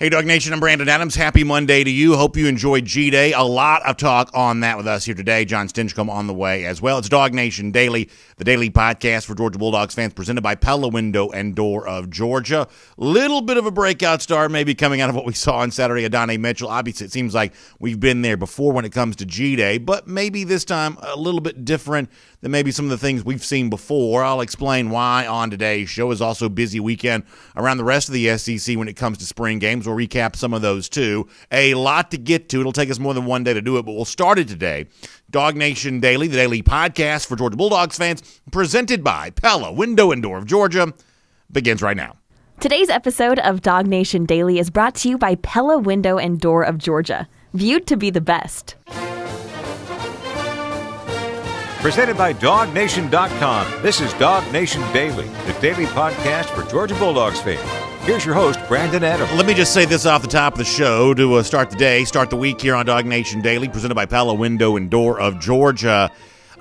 Hey, DawgNation, I'm Brandon Adams. Happy Monday to you. Hope you enjoyed G-Day. A lot of talk on that with us here today. John Stinchcomb on the way as well. It's DawgNation Daily, the daily podcast for Georgia Bulldogs fans, presented by Pella Window and Door of Georgia. Little bit of a breakout star maybe coming out of what we saw on Saturday, Adonai Mitchell. Obviously, it seems like we've been there before when it comes to G-Day, but maybe this time a little bit different than maybe some of the things we've seen before. I'll explain why on today's show. Is also a busy weekend around the rest of the SEC when it comes to spring games. We'll recap some of those too. A lot to get to. It'll take us more than one day to do it, but we'll start it today. DawgNation Daily, the daily podcast for Georgia Bulldogs fans, presented by Pella Window and Door of Georgia, begins right now. Today's episode of DawgNation Daily is brought to you by Pella Window and Door of Georgia, viewed to be the best. Presented by DawgNation.com. This is DawgNation Daily, the daily podcast for Georgia Bulldogs fans. Here's your host, Brandon Adams. Let me just say this off the top of the show to start the day, start the week here on DawgNation Daily, presented by Pella Window and Door of Georgia.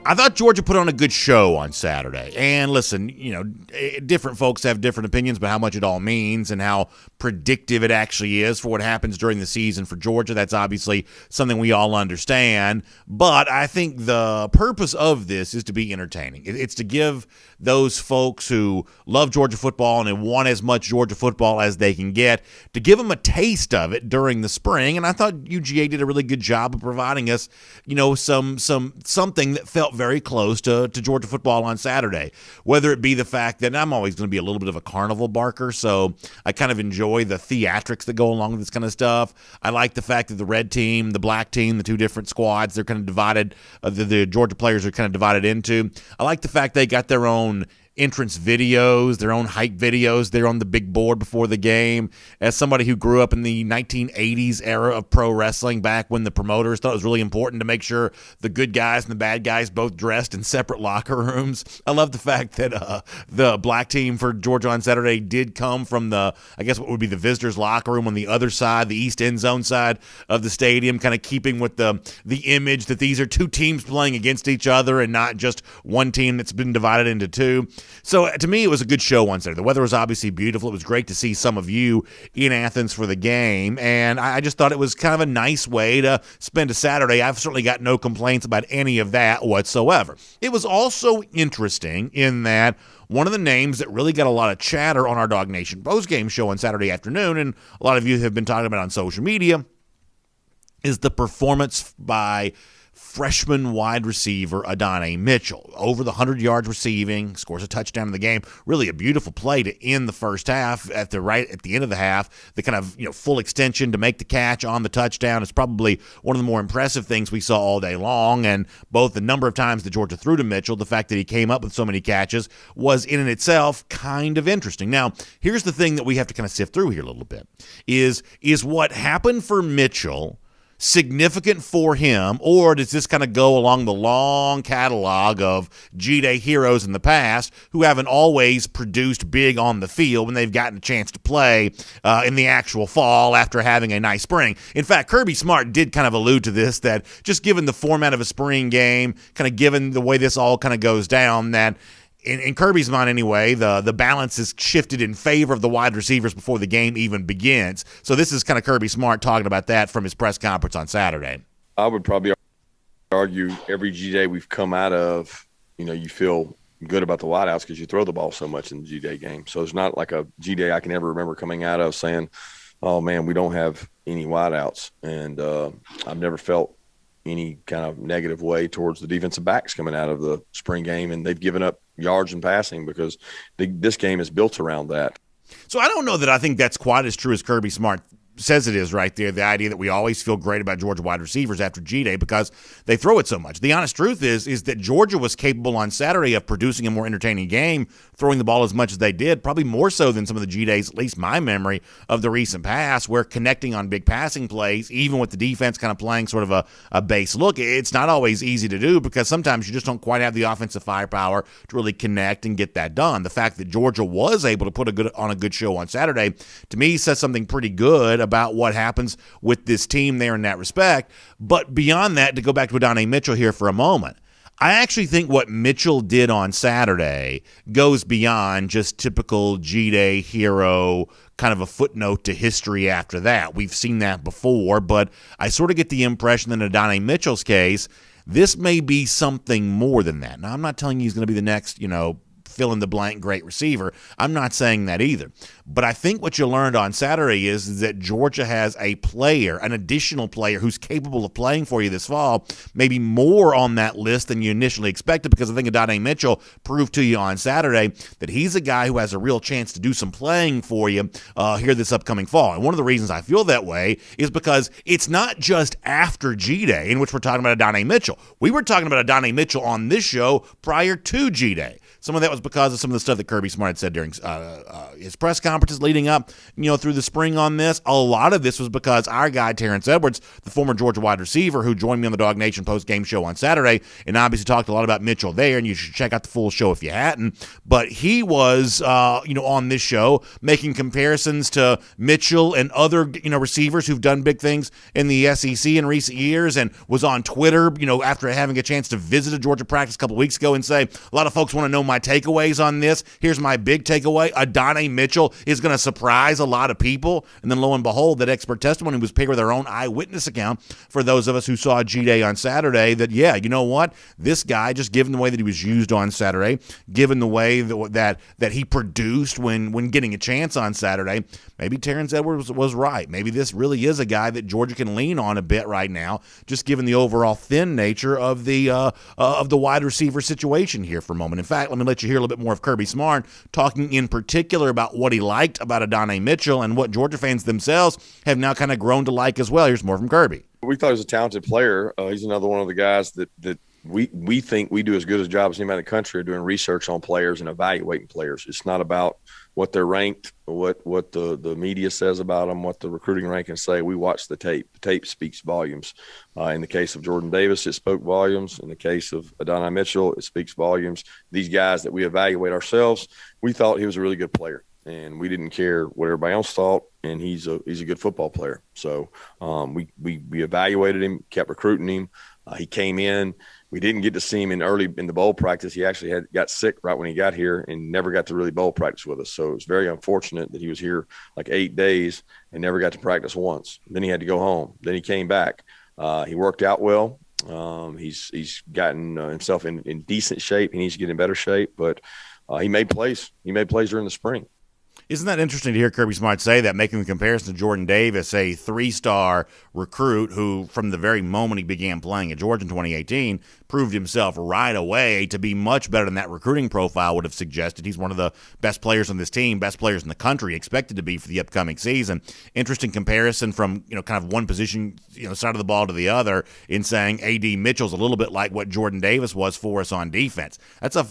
I thought Georgia put on a good show on Saturday. And listen, you know, different folks have different opinions about how much it all means and how predictive it actually is for what happens during the season for Georgia. That's obviously something we all understand. But I think the purpose of this is to be entertaining. It's to give those folks who love Georgia football and want as much Georgia football as they can get, to give them a taste of it during the spring. And I thought UGA did a really good job of providing us, you know, something that felt very close to Georgia football on Saturday, whether it be the fact that I'm always going to be a little bit of a carnival barker, so I kind of enjoy the theatrics that go along with this kind of stuff. I like the fact that the red team, the black team, the two different squads, they're kind of divided, the Georgia players are kind of divided into. I like the fact they got their own entrance videos, their own hype videos. They're on the big board before the game. As somebody who grew up in the 1980s era of pro wrestling, back when the promoters thought it was really important to make sure the good guys and the bad guys both dressed in separate locker rooms. I love the fact that the black team for Georgia on Saturday did come from the, I guess what would be the visitors' locker room on the other side, the east end zone side of the stadium, kind of keeping with the image that these are two teams playing against each other and not just one team that's been divided into two. So to me, it was a good show on Saturday. The weather was obviously beautiful. It was great to see some of you in Athens for the game, and I just thought it was kind of a nice way to spend a Saturday. I've certainly got no complaints about any of that whatsoever. It was also interesting in that one of the names that really got a lot of chatter on our DawgNation postgame show on Saturday afternoon, and a lot of you have been talking about on social media, is the performance by freshman wide receiver Adonai Mitchell. Over the 100 yards receiving, scores a touchdown in the game. Really a beautiful play to end the first half at the end of the half. The kind of, you know, full extension to make the catch on the touchdown is probably one of the more impressive things we saw all day long. And both the number of times that Georgia threw to Mitchell, the fact that he came up with so many catches, was in and itself kind of interesting. Now, here's the thing that we have to kind of sift through here a little bit. Is what happened for Mitchell significant for him, or does this kind of go along the long catalog of G-Day heroes in the past who haven't always produced big on the field when they've gotten a chance to play in the actual fall after having a nice spring? In fact, Kirby Smart did kind of allude to this, that just given the format of a spring game, kind of given the way this all kind of goes down, that in Kirby's mind anyway, the balance is shifted in favor of the wide receivers before the game even begins. So this is kind of Kirby Smart talking about that from his press conference on Saturday. I would probably argue every G-Day we've come out of, you know, you feel good about the wideouts because you throw the ball so much in the G-Day game. So it's not like a G-Day I can ever remember coming out of saying, oh, man, we don't have any wideouts. And I've never felt any kind of negative way towards the defensive backs coming out of the spring game, and they've given up yards in passing because this game is built around that. So I don't know that I think that's quite as true as Kirby Smart says it is right there, the idea that we always feel great about Georgia wide receivers after G-Day because they throw it so much. The honest truth is that Georgia was capable on Saturday of producing a more entertaining game, throwing the ball as much as they did, probably more so than some of the G-Days, at least my memory, of the recent past, where connecting on big passing plays, even with the defense kind of playing sort of a base look, it's not always easy to do because sometimes you just don't quite have the offensive firepower to really connect and get that done. The fact that Georgia was able to put on a good show on Saturday, to me, says something pretty good about what happens with this team there in that respect. But beyond that, to go back to Adonai Mitchell here for a moment, I actually think what Mitchell did on Saturday goes beyond just typical G-Day hero, kind of a footnote to history after that. We've seen that before, but I sort of get the impression that in Adonai Mitchell's case, this may be something more than that. Now, I'm not telling you he's going to be the next, fill-in-the-blank great receiver. I'm not saying that either. But I think what you learned on Saturday is that Georgia has a player, an additional player who's capable of playing for you this fall, maybe more on that list than you initially expected, because I think Adonai Mitchell proved to you on Saturday that he's a guy who has a real chance to do some playing for you here this upcoming fall. And one of the reasons I feel that way is because it's not just after G-Day in which we're talking about Adonai Mitchell. We were talking about Adonai Mitchell on this show prior to G-Day. Some of that was because of some of the stuff that Kirby Smart had said during his press conferences leading up, through the spring on this. A lot of this was because our guy, Terrence Edwards, the former Georgia wide receiver who joined me on the DawgNation post-game show on Saturday, and obviously talked a lot about Mitchell there, and you should check out the full show if you hadn't. But he was, on this show making comparisons to Mitchell and other, receivers who've done big things in the SEC in recent years, and was on Twitter, after having a chance to visit a Georgia practice a couple weeks ago and say, a lot of folks want to know my takeaways on this. Here's my big takeaway. Adonai Mitchell is going to surprise a lot of people. And then lo and behold, that expert testimony was paired with our own eyewitness account for those of us who saw G-Day on Saturday that, yeah, you know what? This guy, just given the way that he was used on Saturday, given the way that he produced when getting a chance on Saturday, maybe Terrence Edwards was right. Maybe this really is a guy that Georgia can lean on a bit right now, just given the overall thin nature of the wide receiver situation here for a moment. In fact, let me let you hear a little bit more of Kirby Smart talking in particular about what he liked about Adonai Mitchell and what Georgia fans themselves have now kind of grown to like as well. Here's more from Kirby. We thought he was a talented player. He's another one of the guys that we think we do as good a job as anybody in the country of doing research on players and evaluating players. It's not about what they're ranked, what the media says about them, what the recruiting rankings say. We watch the tape. The tape speaks volumes. In the case of Jordan Davis, it spoke volumes. In the case of Adonai Mitchell, it speaks volumes. These guys that we evaluate ourselves, we thought he was a really good player, and we didn't care what everybody else thought. And he's a good football player. So we evaluated him, kept recruiting him. He came in. We didn't get to see him in the bowl practice. He actually got sick right when he got here and never got to really bowl practice with us. So it was very unfortunate that he was here like 8 days and never got to practice once. Then he had to go home. Then he came back. He worked out well. He's gotten himself in decent shape. He needs to get in better shape, but he made plays. He made plays during the spring. Isn't that interesting to hear Kirby Smart say that, making the comparison to Jordan Davis, a 3-star recruit who, from the very moment he began playing at Georgia in 2018, proved himself right away to be much better than that recruiting profile would have suggested. He's one of the best players on this team, best players in the country, expected to be for the upcoming season. Interesting comparison from, kind of one position, side of the ball to the other, in saying A.D. Mitchell's a little bit like what Jordan Davis was for us on defense. That's a,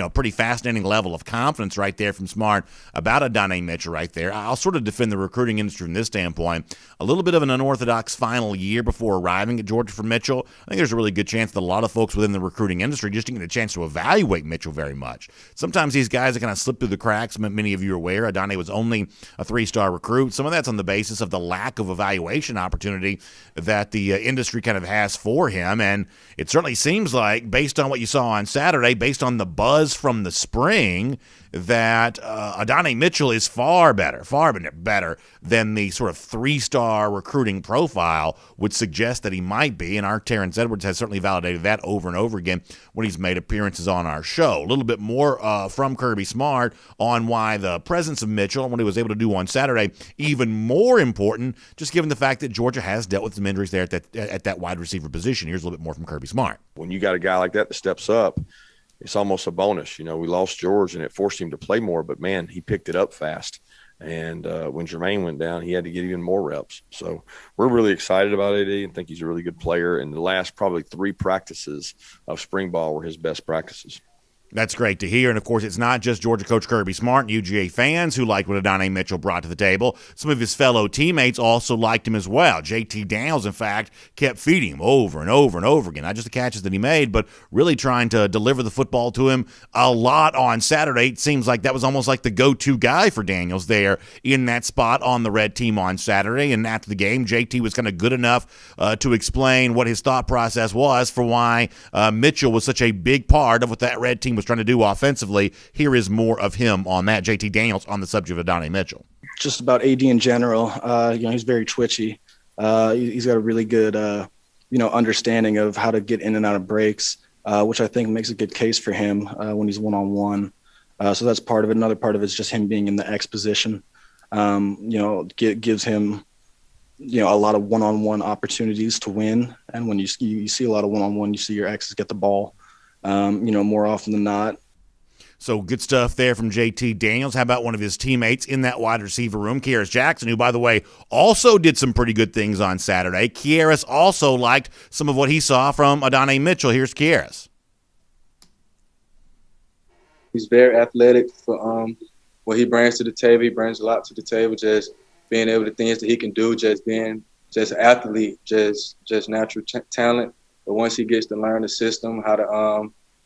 pretty fascinating level of confidence right there from Smart about Adonai Mitchell right there. I'll sort of defend the recruiting industry from this standpoint. A little bit of an unorthodox final year before arriving at Georgia for Mitchell. I think there's a really good chance that a lot of folks within the recruiting industry just didn't get a chance to evaluate Mitchell very much. Sometimes these guys are kind of slip through the cracks. Many of you are aware Adonai was only a 3-star recruit. Some of that's on the basis of the lack of evaluation opportunity that the industry kind of has for him. And it certainly seems like, based on what you saw on Saturday, based on the buzz from the spring, that Adonai Mitchell is far better than the sort of 3-star recruiting profile would suggest that he might be. And our Terrence Edwards has certainly validated that over and over again when he's made appearances on our show. A little bit more from Kirby Smart on why the presence of Mitchell and what he was able to do on Saturday even more important, just given the fact that Georgia has dealt with some injuries there at that wide receiver position. Here's a little bit more from Kirby Smart. When you got a guy like that steps up, it's almost a bonus. We lost George and it forced him to play more, but man, he picked it up fast. And when Jermaine went down, he had to get even more reps. So we're really excited about AD and think he's a really good player. And the last probably 3 practices of spring ball were his best practices. That's great to hear. And, of course, it's not just Georgia coach Kirby Smart and UGA fans who liked what Adonai Mitchell brought to the table. Some of his fellow teammates also liked him as well. JT Daniels, in fact, kept feeding him over and over and over again. Not just the catches that he made, but really trying to deliver the football to him a lot on Saturday. It seems like that was almost like the go-to guy for Daniels there in that spot on the red team on Saturday. And after the game, JT was kind of good enough to explain what his thought process was for why Mitchell was such a big part of what that red team was trying to do offensively. Here is more of him on that. JT Daniels on the subject of Adonai Mitchell. Just about AD in general. He's very twitchy. He's got a really good, understanding of how to get in and out of breaks, which I think makes a good case for him when he's one-on-one. So that's part of it. Another part of it is just him being in the X position. Gives him, a lot of one-on-one opportunities to win. And when you see a lot of one-on-one, you see your X's get the ball, more often than not. So good stuff there from JT Daniels. How about one of his teammates in that wide receiver room, Kieris Jackson, who, by the way, also did some pretty good things on Saturday. Kieris also liked some of what he saw from Adonai Mitchell. Here's Kieris. He's very athletic for what he brings to the table. He brings a lot to the table, just being able to things that he can do, just being just athlete, just natural talent. But once he gets to learn the system,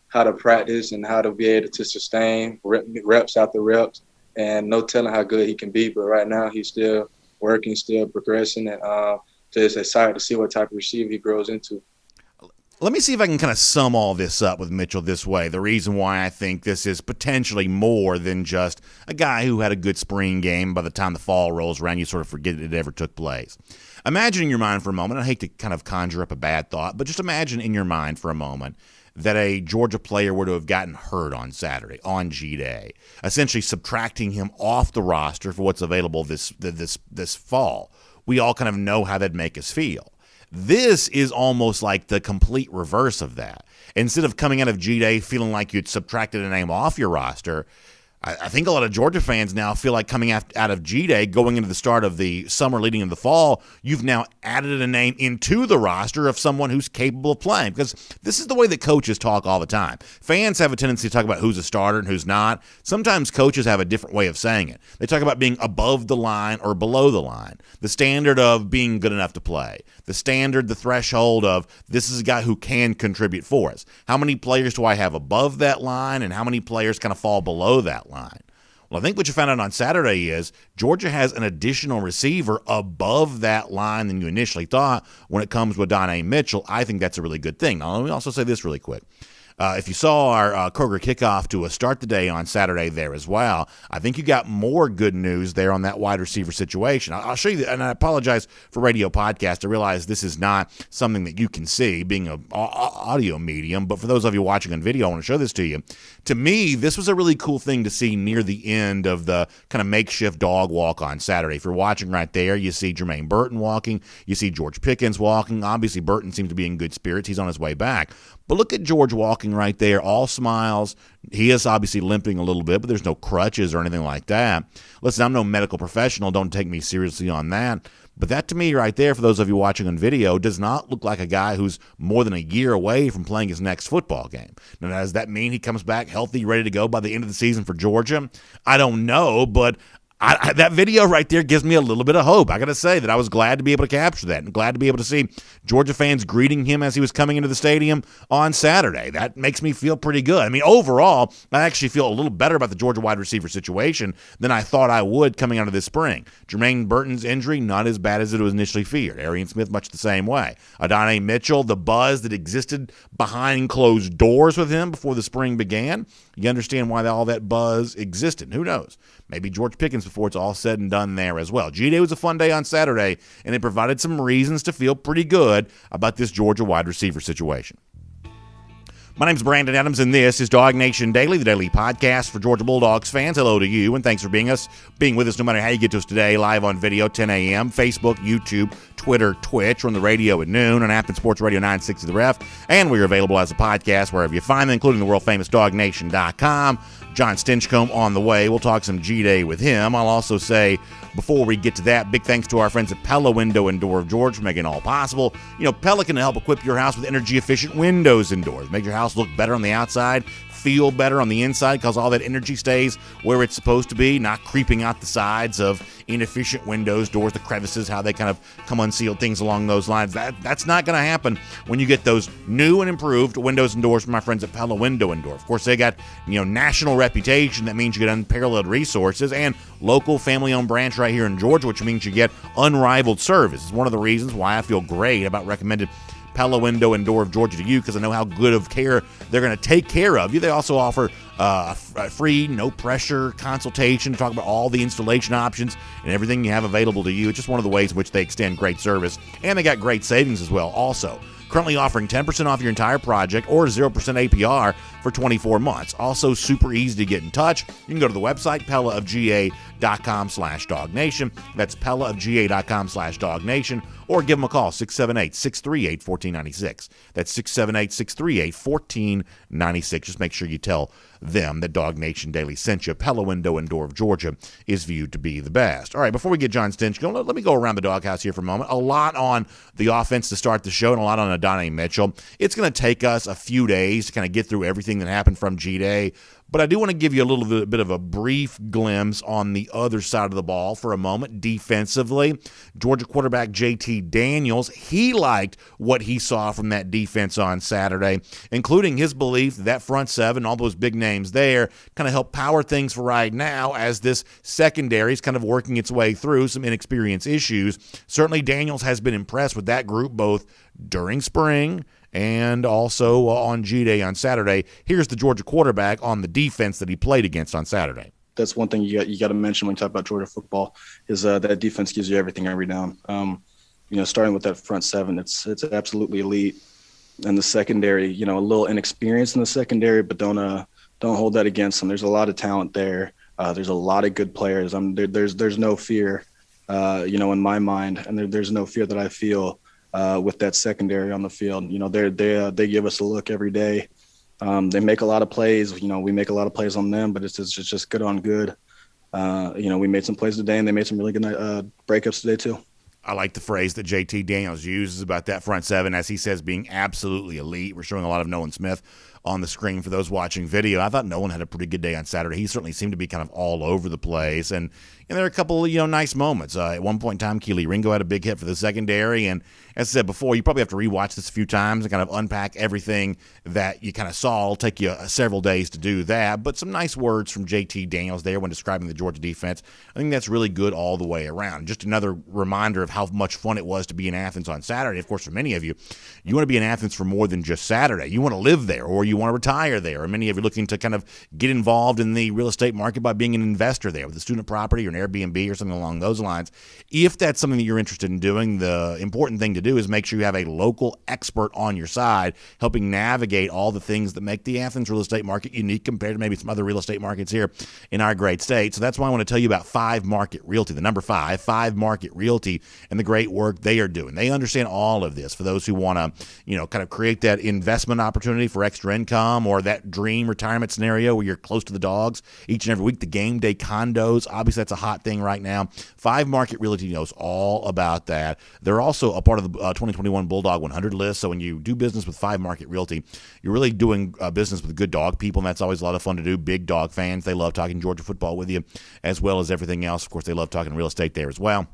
how to practice and how to be able to sustain reps after reps, and no telling how good he can be. But right now he's still working, still progressing, and just excited to see what type of receiver he grows into. Let me see if I can kind of sum all this up with Mitchell this way. The reason why I think this is potentially more than just a guy who had a good spring game. By the time the fall rolls around, you sort of forget it ever took place. Imagine in your mind for a moment, I hate to kind of conjure up a bad thought, but just imagine in your mind for a moment that a Georgia player were to have gotten hurt on Saturday, on G-Day, essentially subtracting him off the roster for what's available this fall. We all kind of know how that'd make us feel. This is almost like the complete reverse of that. Instead of coming out of G-Day feeling like you'd subtracted a name off your roster, I think a lot of Georgia fans now feel like coming out of G-Day, going into the start of the summer leading into the fall, you've now added a name into the roster of someone who's capable of playing. Because this is the way that coaches talk all the time. Fans have a tendency to talk about who's a starter and who's not. Sometimes coaches have a different way of saying it. They talk about being above the line or below the line. The standard of being good enough to play. The standard, the threshold of this is a guy who can contribute for us. How many players do I have above that line and how many players kind of fall below that line? Well, I think what you found out on Saturday is Georgia has an additional receiver above that line than you initially thought when it comes with Adonai Mitchell. I think that's a really good thing. Now, let me also say this really quick. If you saw our Kroger kickoff to start the day on Saturday there as well, I think you got more good news there on that wide receiver situation. I'll show you, and I apologize for radio podcast. I realize this is not something that you can see, being an audio medium, but for those of you watching on video, I want to show this to you. To me, this was a really cool thing to see near the end of the kind of makeshift dog walk on Saturday. If you're watching right there, you see Jermaine Burton walking. You see George Pickens walking. Obviously, Burton seems to be in good spirits. He's on his way back. But look at George walking right there, all smiles. He is obviously limping a little bit, but there's no crutches or anything like that. Listen, I'm no medical professional. Don't take me seriously on that. But that to me right there, for those of you watching on video, does not look like a guy who's more than a year away from playing his next football game. Now, does that mean he comes back healthy, ready to go by the end of the season for Georgia? I don't know, but that video right there gives me a little bit of hope. I got to say that I was glad to be able to capture that and glad to be able to see Georgia fans greeting him as he was coming into the stadium on Saturday. That makes me feel pretty good. I mean, overall, I actually feel a little better about the Georgia wide receiver situation than I thought I would coming out of this spring. Jermaine Burton's injury, not as bad as it was initially feared. Arian Smith, much the same way. Adonai Mitchell, the buzz that existed behind closed doors with him before the spring began, you understand why all that buzz existed. Who knows? Maybe George Pickens before it's all said and done there as well. G-Day was a fun day on Saturday, and it provided some reasons to feel pretty good about this Georgia wide receiver situation. My name's Brandon Adams, and this is DawgNation Daily, the daily podcast for Georgia Bulldogs fans. Hello to you, and thanks for being with us no matter how you get to us today, live on video, 10 a.m., Facebook, YouTube, Twitter, Twitch. We're on the radio at noon on Athens Sports Radio 960 The Ref, and we're available as a podcast wherever you find them, including the world-famous DawgNation.com. John Stinchcomb on the way. We'll talk some G-Day with him. I'll also say, before we get to that, big thanks to our friends at Pella Window and Door of Georgia for making it all possible. You know, Pella can help equip your house with energy-efficient windows and doors. Make your house look better on the outside, feel better on the inside because all that energy stays where it's supposed to be, not creeping out the sides of inefficient windows, doors, the crevices, how they kind of come unsealed, things along those lines. That's not going to happen when you get those new and improved windows and doors from my friends at Pella Window and Door. Of course, they got national reputation. That means you get unparalleled resources and local family-owned branch right here in Georgia, which means you get unrivaled service. It's one of the reasons why I feel great about recommending Pella Window and Door of Georgia to you, because I know how good of care they're going to take care of you. They also offer a free, no-pressure consultation to talk about all the installation options and everything you have available to you. It's just one of the ways in which they extend great service. And they got great savings as well also. Currently offering 10% off your entire project or 0% APR for 24 months. Also super easy to get in touch. You can go to the website, pellaofga.com/DawgNation. That's pellaofga.com/DawgNation. Or give them a call, 678-638-1496. That's 678-638-1496. Just make sure you tell them that DawgNation Daily sent you. Pella Window and Door of Georgia is viewed to be the best. All right, before we get John Stinchcomb, let me go around the doghouse here for a moment. A lot on the offense to start the show and a lot on Adonai Mitchell. It's going to take us a few days to kind of get through everything that happened from G-Day. But I do want to give you a little bit of a brief glimpse on the other side of the ball for a moment. Defensively, Georgia quarterback JT Daniels, he liked what he saw from that defense on Saturday, including his belief that front seven, all those big names there, kind of help power things for right now as this secondary is kind of working its way through some inexperience issues. Certainly Daniels has been impressed with that group both during spring and also on G-Day on Saturday. Here's the Georgia quarterback on the defense that he played against on Saturday. That's one thing you got to mention when you talk about Georgia football is that defense gives you everything every down. Starting with that front seven, it's absolutely elite. And the secondary, a little inexperienced in the secondary, but don't hold that against them. There's a lot of talent there. There's a lot of good players. There's no fear, in my mind, and there's no fear that I feel with that secondary on the field. They give us a look every day. They make a lot of plays. We make a lot of plays on them, but it's just good on good. We made some plays today, and they made some really good breakups today too. I like the phrase that JT Daniels uses about that front seven, as he says, being absolutely elite. We're showing a lot of Nolan Smith on the screen for those watching video. I thought Nolan had a pretty good day on Saturday. He certainly seemed to be kind of all over the place, and there are a couple of nice moments. At one point in time, Keely Ringo had a big hit for the secondary, and as I said before, you probably have to rewatch this a few times and kind of unpack everything that you kind of saw. It'll take you several days to do that, but some nice words from JT Daniels there when describing the Georgia defense. I think that's really good all the way around. Just another reminder of how much fun it was to be in Athens on Saturday. Of course, for many of you, you want to be in Athens for more than just Saturday. You want to live there, or you want to retire there, or many of you are looking to kind of get involved in the real estate market by being an investor there with a student property or an Airbnb or something along those lines. If that's something that you're interested in doing, the important thing to do is make sure you have a local expert on your side helping navigate all the things that make the Athens real estate market unique compared to maybe some other real estate markets here in our great state. So that's why I want to tell you about 5 Market Realty, the number 5 Market Realty, and the great work they are doing. They understand all of this for those who want to, kind of create that investment opportunity for extra income or that dream retirement scenario where you're close to the dogs each and every week. The game day condos, obviously that's a hot thing right now. 5 Market Realty knows all about that. They're also a part of the 2021 Bulldog 100 list. So when you do business with 5 Market Realty, you're really doing business with good dog people, and that's always a lot of fun to do. Big dog fans. They love talking Georgia football with you as well as everything else. Of course, they love talking real estate there as well.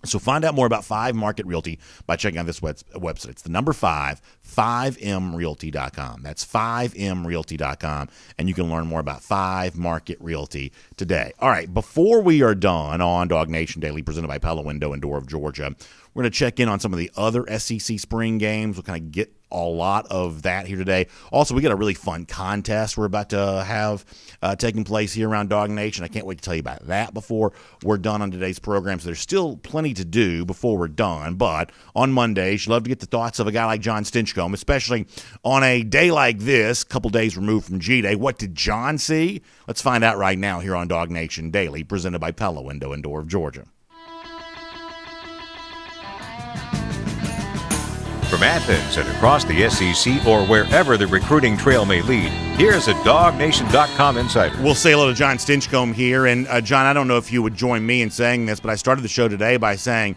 So find out more about 5 Market Realty by checking out this website. It's the number 5mrealty.com. That's 5mrealty.com, and you can learn more about 5 Market Realty today. All right, before we are done on DawgNation Daily, presented by Pella Window and Door of Georgia, we're going to check in on some of the other SEC spring games. We'll kind of get a lot of that here today. Also, we got a really fun contest we're about to have taking place here around DawgNation. I can't wait to tell you about that before we're done on today's program. So there's still plenty to do before we're done. But on Mondays, you'd love to get the thoughts of a guy like John Stinchcomb, especially on a day like this, a couple days removed from G-Day. What did John see? Let's find out right now here on DawgNation Daily, presented by Pella Window and Door of Georgia. From Athens and across the SEC or wherever the recruiting trail may lead, here's a DawgNation.com insider. We'll say hello to John Stinchcomb here. And, John, I don't know if you would join me in saying this, but I started the show today by saying,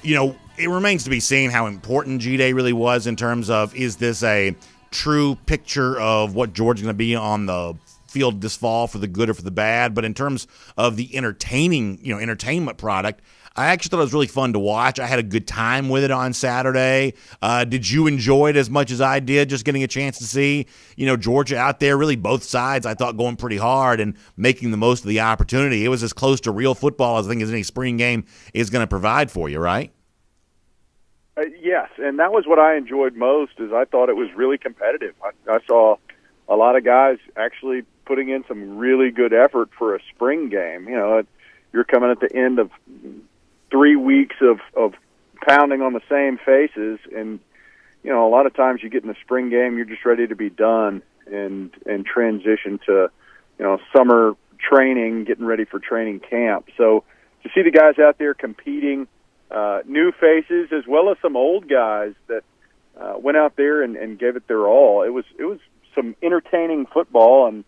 it remains to be seen how important G-Day really was in terms of, is this a true picture of what Georgia's going to be on the field this fall for the good or for the bad. But in terms of the entertainment product, I actually thought it was really fun to watch. I had a good time with it on Saturday. Did you enjoy it as much as I did, just getting a chance to see, Georgia out there, really both sides, I thought, going pretty hard and making the most of the opportunity? It was as close to real football as I think as any spring game is going to provide for you, right? Yes, and that was what I enjoyed most, is I thought it was really competitive. I saw a lot of guys actually putting in some really good effort for a spring game. You're coming at the end of 3 weeks of pounding on the same faces, and a lot of times you get in the spring game, you're just ready to be done and transition to summer training, getting ready for training camp. So to see the guys out there competing, new faces as well as some old guys that went out there and gave it their all, it was some entertaining football, and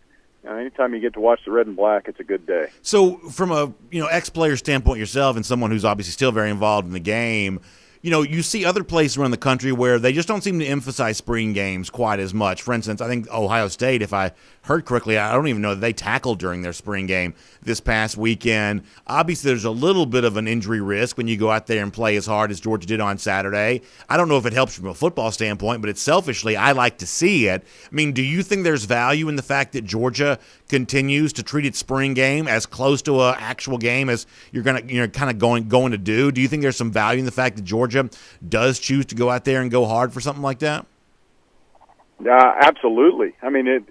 anytime you get to watch the red and black, it's a good day. So from a ex-player standpoint yourself and someone who's obviously still very involved in the game, you see other places around the country where they just don't seem to emphasize spring games quite as much. For instance, I think Ohio State, if I heard correctly, I don't even know that they tackled during their spring game this past weekend. Obviously, there's a little bit of an injury risk when you go out there and play as hard as Georgia did on Saturday. I don't know if it helps from a football standpoint, but selfishly, I like to see it. I mean, do you think there's value in the fact that Georgia continues to treat its spring game as close to an actual game as you're kind of going to do? Do you think there's some value in the fact that Georgia does choose to go out there and go hard for something like that? Absolutely. I mean,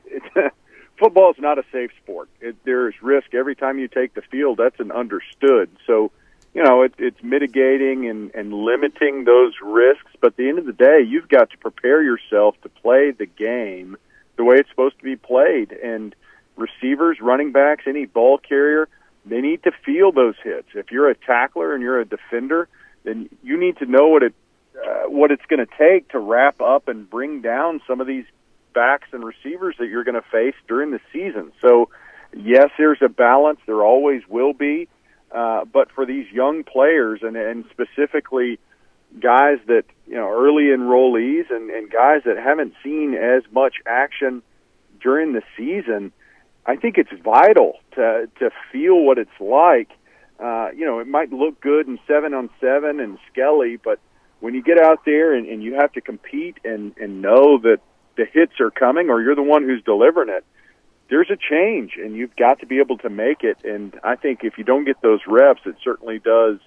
football is not a safe sport. There's risk every time you take the field. That's an understood. So, it's mitigating and limiting those risks. But at the end of the day, you've got to prepare yourself to play the game the way it's supposed to be played. And receivers, running backs, any ball carrier, they need to feel those hits. If you're a tackler and you're a defender, then you need to know what it's going to take to wrap up and bring down some of these backs and receivers that you're going to face during the season. So, yes, there's a balance. There always will be. But for these young players and specifically guys that, early enrollees and guys that haven't seen as much action during the season, I think it's vital to feel what it's like. It might look good in 7-on-7 and Skelly, but when you get out there and you have to compete and know that the hits are coming or you're the one who's delivering it, there's a change, and you've got to be able to make it. And I think if you don't get those reps, it certainly does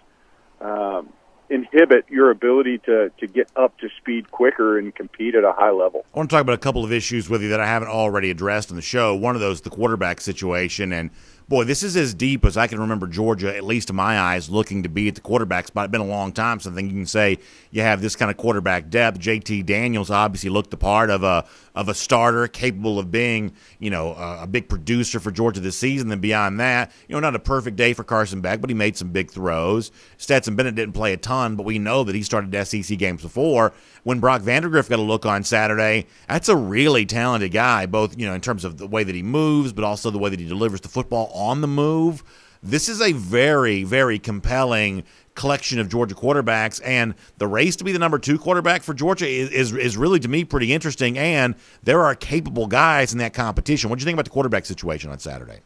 inhibit your ability to get up to speed quicker and compete at a high level. I want to talk about a couple of issues with you that I haven't already addressed on the show. One of those, the quarterback situation, and boy, this is as deep as I can remember Georgia, at least in my eyes, looking to be at the quarterback spot. It's been a long time since I think you can say you have this kind of quarterback depth. JT Daniels obviously looked the part of a starter capable of being, a big producer for Georgia this season. Then beyond that, not a perfect day for Carson Beck, but he made some big throws. Stetson Bennett didn't play a ton, but we know that he started SEC games before. When Brock Vandergriff got a look on Saturday, that's a really talented guy, both, in terms of the way that he moves, but also the way that he delivers the football on the move. This is a very, very compelling collection of Georgia quarterbacks, and the race to be the number 2 quarterback for Georgia is really, to me, pretty interesting, and there are capable guys in that competition. What do you think about the quarterback situation on Saturday?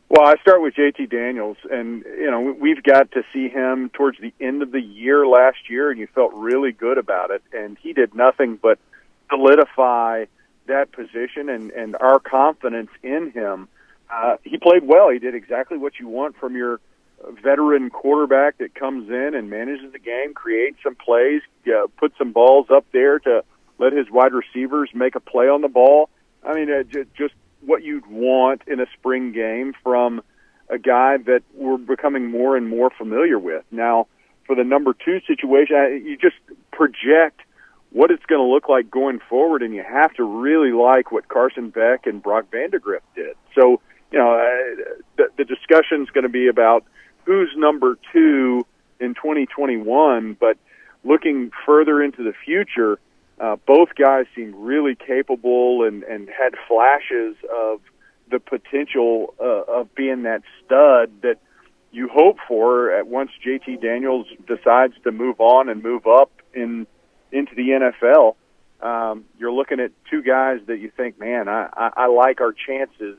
Well, I start with JT Daniels, and, we've got to see him towards the end of the year last year, and you felt really good about it, and he did nothing but solidify that position and our confidence in him. He played well. He did exactly what you want from your veteran quarterback that comes in and manages the game, creates some plays, put some balls up there to let his wide receivers make a play on the ball. I mean, just what you'd want in a spring game from a guy that we're becoming more and more familiar with. Now, for the number 2 situation, you just project what it's going to look like going forward, and you have to really like what Carson Beck and Brock Vandergriff did. So, the discussion's going to be about who's number 2 in 2021, but looking further into the future, both guys seem really capable and had flashes of the potential of being that stud that you hope for once JT Daniels decides to move on and move up into the NFL. you're looking at two guys that you think, man, I like our chances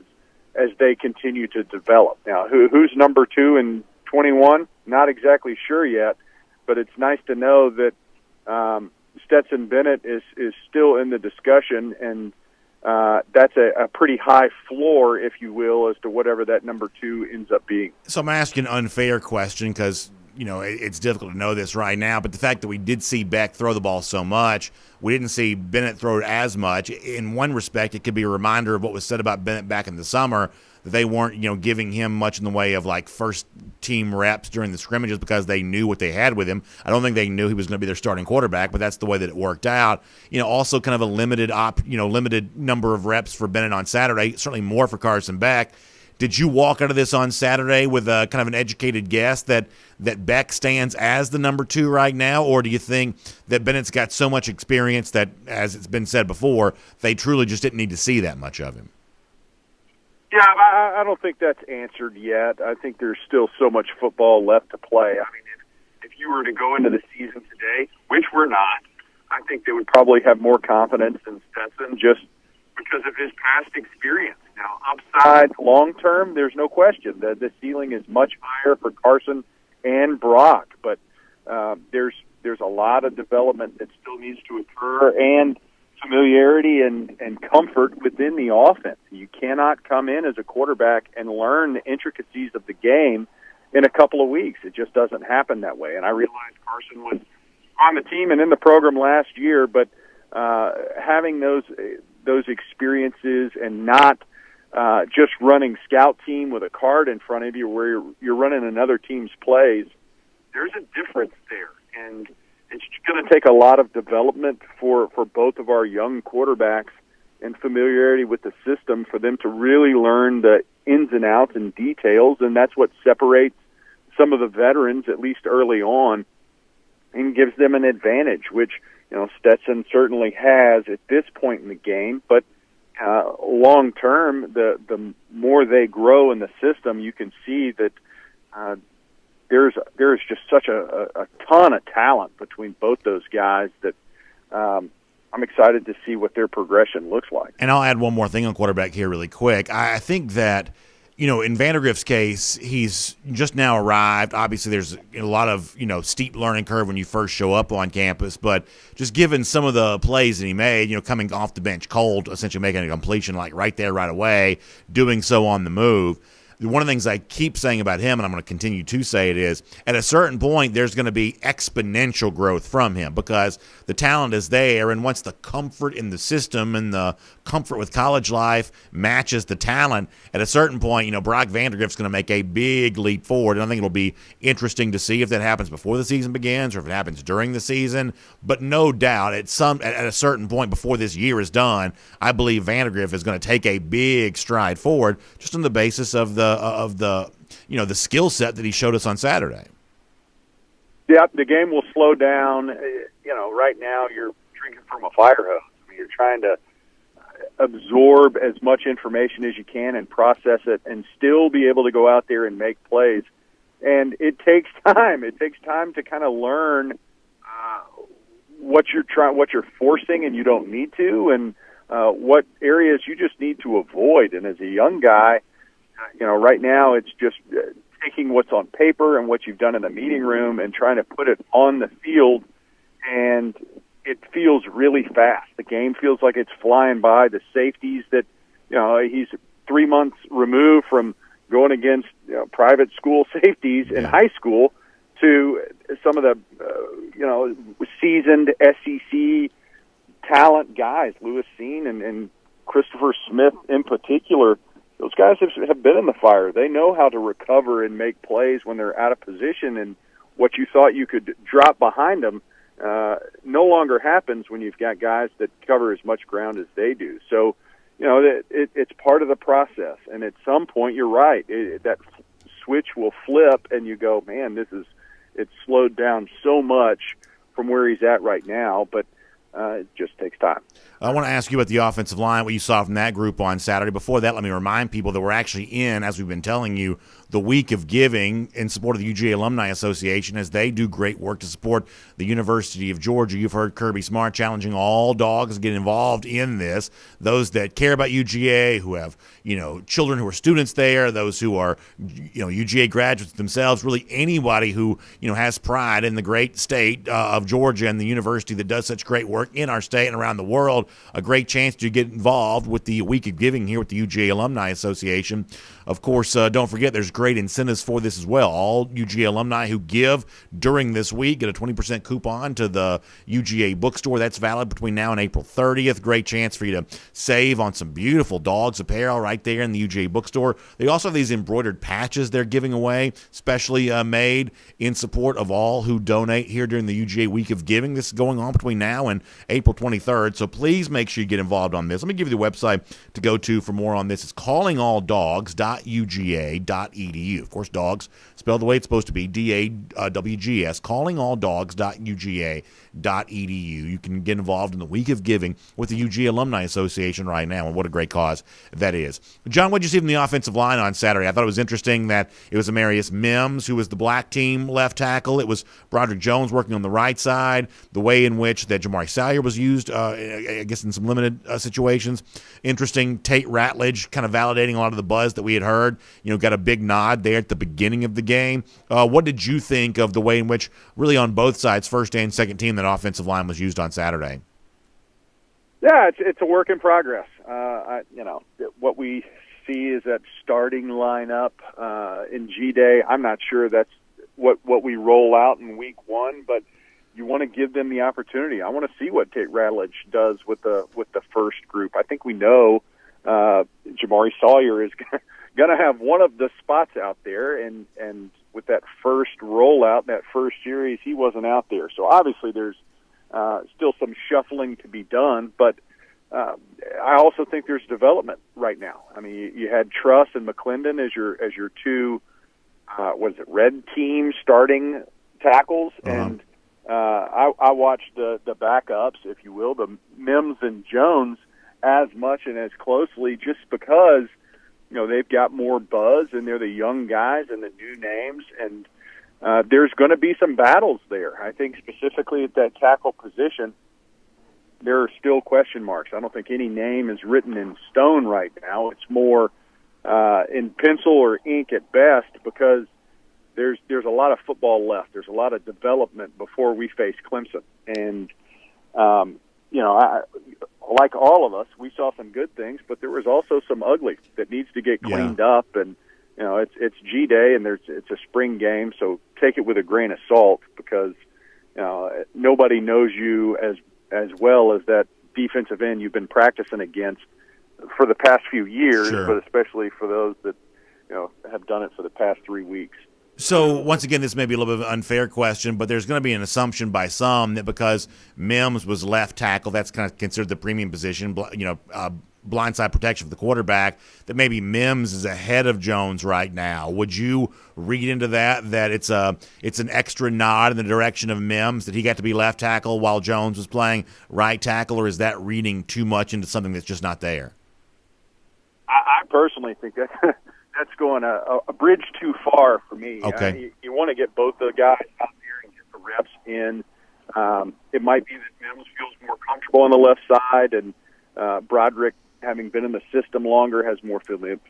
as they continue to develop. Now, who's number 2 in 21? Not exactly sure yet, but it's nice to know that Stetson Bennett is still in the discussion, and that's a pretty high floor, if you will, as to whatever that number 2 ends up being. So I'm asking an unfair question because, it's difficult to know this right now, but the fact that we did see Beck throw the ball so much, we didn't see Bennett throw it as much. In one respect, it could be a reminder of what was said about Bennett back in the summer, that they weren't, giving him much in the way of like first team reps during the scrimmages because they knew what they had with him. I don't think they knew he was going to be their starting quarterback, but that's the way that it worked out. Also kind of a limited number of reps for Bennett on Saturday, certainly more for Carson Beck. Did you walk out of this on Saturday with a kind of an educated guess that Beck stands as the number 2 right now, or do you think that Bennett's got so much experience that, as it's been said before, they truly just didn't need to see that much of him? Yeah, I don't think that's answered yet. I think there's still so much football left to play. I mean, if you were to go into the season today, which we're not, I think they would probably have more confidence in Stetson just because of his past experience. Now, upside long-term, there's no question that the ceiling is much higher for Carson and Brock, but there's a lot of development that still needs to occur, and familiarity and comfort within the offense. You cannot come in as a quarterback and learn the intricacies of the game in a couple of weeks. It just doesn't happen that way. And I realized Carson was on the team and in the program last year, but having those experiences and not just running scout team with a card in front of you where you're running another team's plays, there's a difference there. And it's going to take a lot of development for both of our young quarterbacks and familiarity with the system for them to really learn the ins and outs and details, and that's what separates some of the veterans, at least early on, and gives them an advantage, which Stetson certainly has at this point in the game. But long term, the more they grow in the system, you can see that there's just such a ton of talent between both those guys that I'm excited to see what their progression looks like. And I'll add one more thing on quarterback here really quick. I think that, in Vandergriff's case, he's just now arrived. Obviously, there's a lot of, steep learning curve when you first show up on campus. But just given some of the plays that he made, coming off the bench cold, essentially making a completion like right there, right away, doing so on the move. One of the things I keep saying about him, and I'm going to continue to say it, is at a certain point there's going to be exponential growth from him because the talent is there, and once the comfort in the system and the comfort with college life matches the talent, at a certain point, Brock Vandergriff's going to make a big leap forward, and I think it'll be interesting to see if that happens before the season begins or if it happens during the season. But no doubt, at a certain point before this year is done, I believe Vandergriff is going to take a big stride forward just on the basis of the skill set that he showed us on Saturday. Yeah, the game will slow down. Right now you're drinking from a fire hose. I mean, you're trying to absorb as much information as you can and process it and still be able to go out there and make plays. And it takes time. It takes time to kind of learn what you're forcing and you don't need to, and what areas you just need to avoid. And as a young guy, right now it's just taking what's on paper and what you've done in the meeting room and trying to put it on the field, and it feels really fast. The game feels like it's flying by. The safeties that, he's 3 months removed from going against private school safeties in high school to some of the, seasoned SEC talent guys, Lewis Seen and Christopher Smith in particular. Those guys have been in the fire. They know how to recover and make plays when they're out of position, and what you thought you could drop behind them no longer happens when you've got guys that cover as much ground as they do. So, it's part of the process, and at some point, you're right, that switch will flip, and you go, man, it's slowed down so much from where he's at right now. But It just takes time. I want to ask you about the offensive line, what you saw from that group on Saturday. Before that, let me remind people that we're actually in, as we've been telling you, the week of giving in support of the UGA Alumni Association as they do great work to support the University of Georgia. You've heard Kirby Smart challenging all dogs to get involved in this. Those that care about UGA, who have, children who are students there, those who are, UGA graduates themselves, really anybody who, has pride in the great state of Georgia and the university that does such great work in our state and around the world. A great chance to get involved with the week of giving here with the UGA Alumni Association. Of course, don't forget there's great incentives for this as well. All UGA alumni who give during this week get a 20% coupon to the UGA bookstore. That's valid between now and April 30th. Great chance for you to save on some beautiful dogs apparel right there in the UGA bookstore. They also have these embroidered patches they're giving away, specially made in support of all who donate here during the UGA week of giving. This is going on between now and April 23rd, so please make sure you get involved on this. Let me give you the website to go to for more on this. It's callingalldogs.uga.edu. Of course, dogs spelled the way it's supposed to be, DAWGS, callingalldogs.uga.edu. You can get involved in the week of giving with the UGA Alumni Association right now, and what a great cause that is. John, what did you see from the offensive line on Saturday? I thought it was interesting that it was Amarius Mims who was the black team left tackle. It was Broderick Jones working on the right side. The way in which that Jamari Salyer was used, I guess in some limited situations. Interesting. Tate Ratledge kind of validating a lot of the buzz that we had heard. Got a big nod there at the beginning of the game. What did you think of the way in which, really on both sides, first and second team, that offensive line was used on Saturday? Yeah, it's a work in progress. What we see is that starting lineup in G-Day. I'm not sure that's what we roll out in week one, but you want to give them the opportunity. I want to see what Tate Ratledge does with the first group. I think we know Jamari Salyer is going to have one of the spots out there, and with that first rollout, that first series, he wasn't out there. So obviously there's still some shuffling to be done, but I also think there's development right now. I mean, you had Truss and McClendon as your two, red team starting tackles, and I watched the backups, if you will, the Mims and Jones as much and as closely, just because they've got more buzz and they're the young guys and the new names, and there's going to be some battles there. I think specifically at that tackle position, there are still question marks. I don't think any name is written in stone right now. It's more in pencil or ink at best, because there's a lot of football left. There's a lot of development before we face Clemson. And, like all of us, we saw some good things, but there was also some ugly that needs to get cleaned up. And, it's G-Day, and it's a spring game, so take it with a grain of salt, because, nobody knows you as well as that defensive end you've been practicing against for the past few years, but especially for those that, have done it for the past 3 weeks. So, once again, this may be a little bit of an unfair question, but there's going to be an assumption by some that because Mims was left tackle, that's kind of considered the premium position, blindside protection for the quarterback, that maybe Mims is ahead of Jones right now. Would you read into that it's an extra nod in the direction of Mims, that he got to be left tackle while Jones was playing right tackle, or is that reading too much into something that's just not there? I personally think that's going a bridge too far for me. Okay. You want to get both the guys out there and get the reps in. It might be that Mims feels more comfortable on the left side, and Broderick, having been in the system longer, has more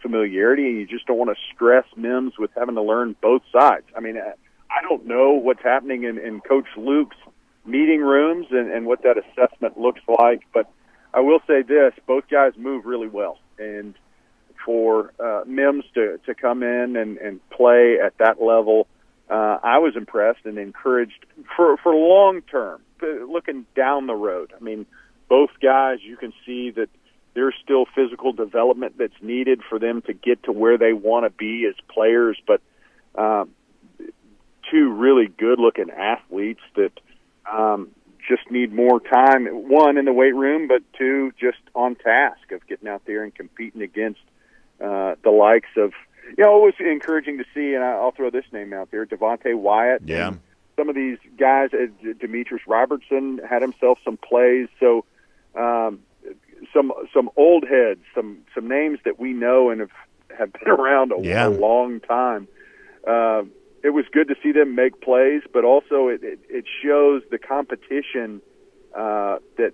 familiarity, and you just don't want to stress Mims with having to learn both sides. I mean, I don't know what's happening in Coach Luke's meeting rooms and what that assessment looks like, but I will say this, both guys move really well, and for Mims to come in and play at that level, I was impressed and encouraged for long term, looking down the road. I mean, both guys, you can see that there's still physical development that's needed for them to get to where they want to be as players, but two really good-looking athletes that just need more time, one, in the weight room, but two, just on task of getting out there and competing against the likes of, it was encouraging to see, and I'll throw this name out there, Devontae Wyatt and some of these guys, Demetrius Robertson had himself some plays. So some old heads, some names that we know and have been around a long time. It was good to see them make plays, but also it shows the competition that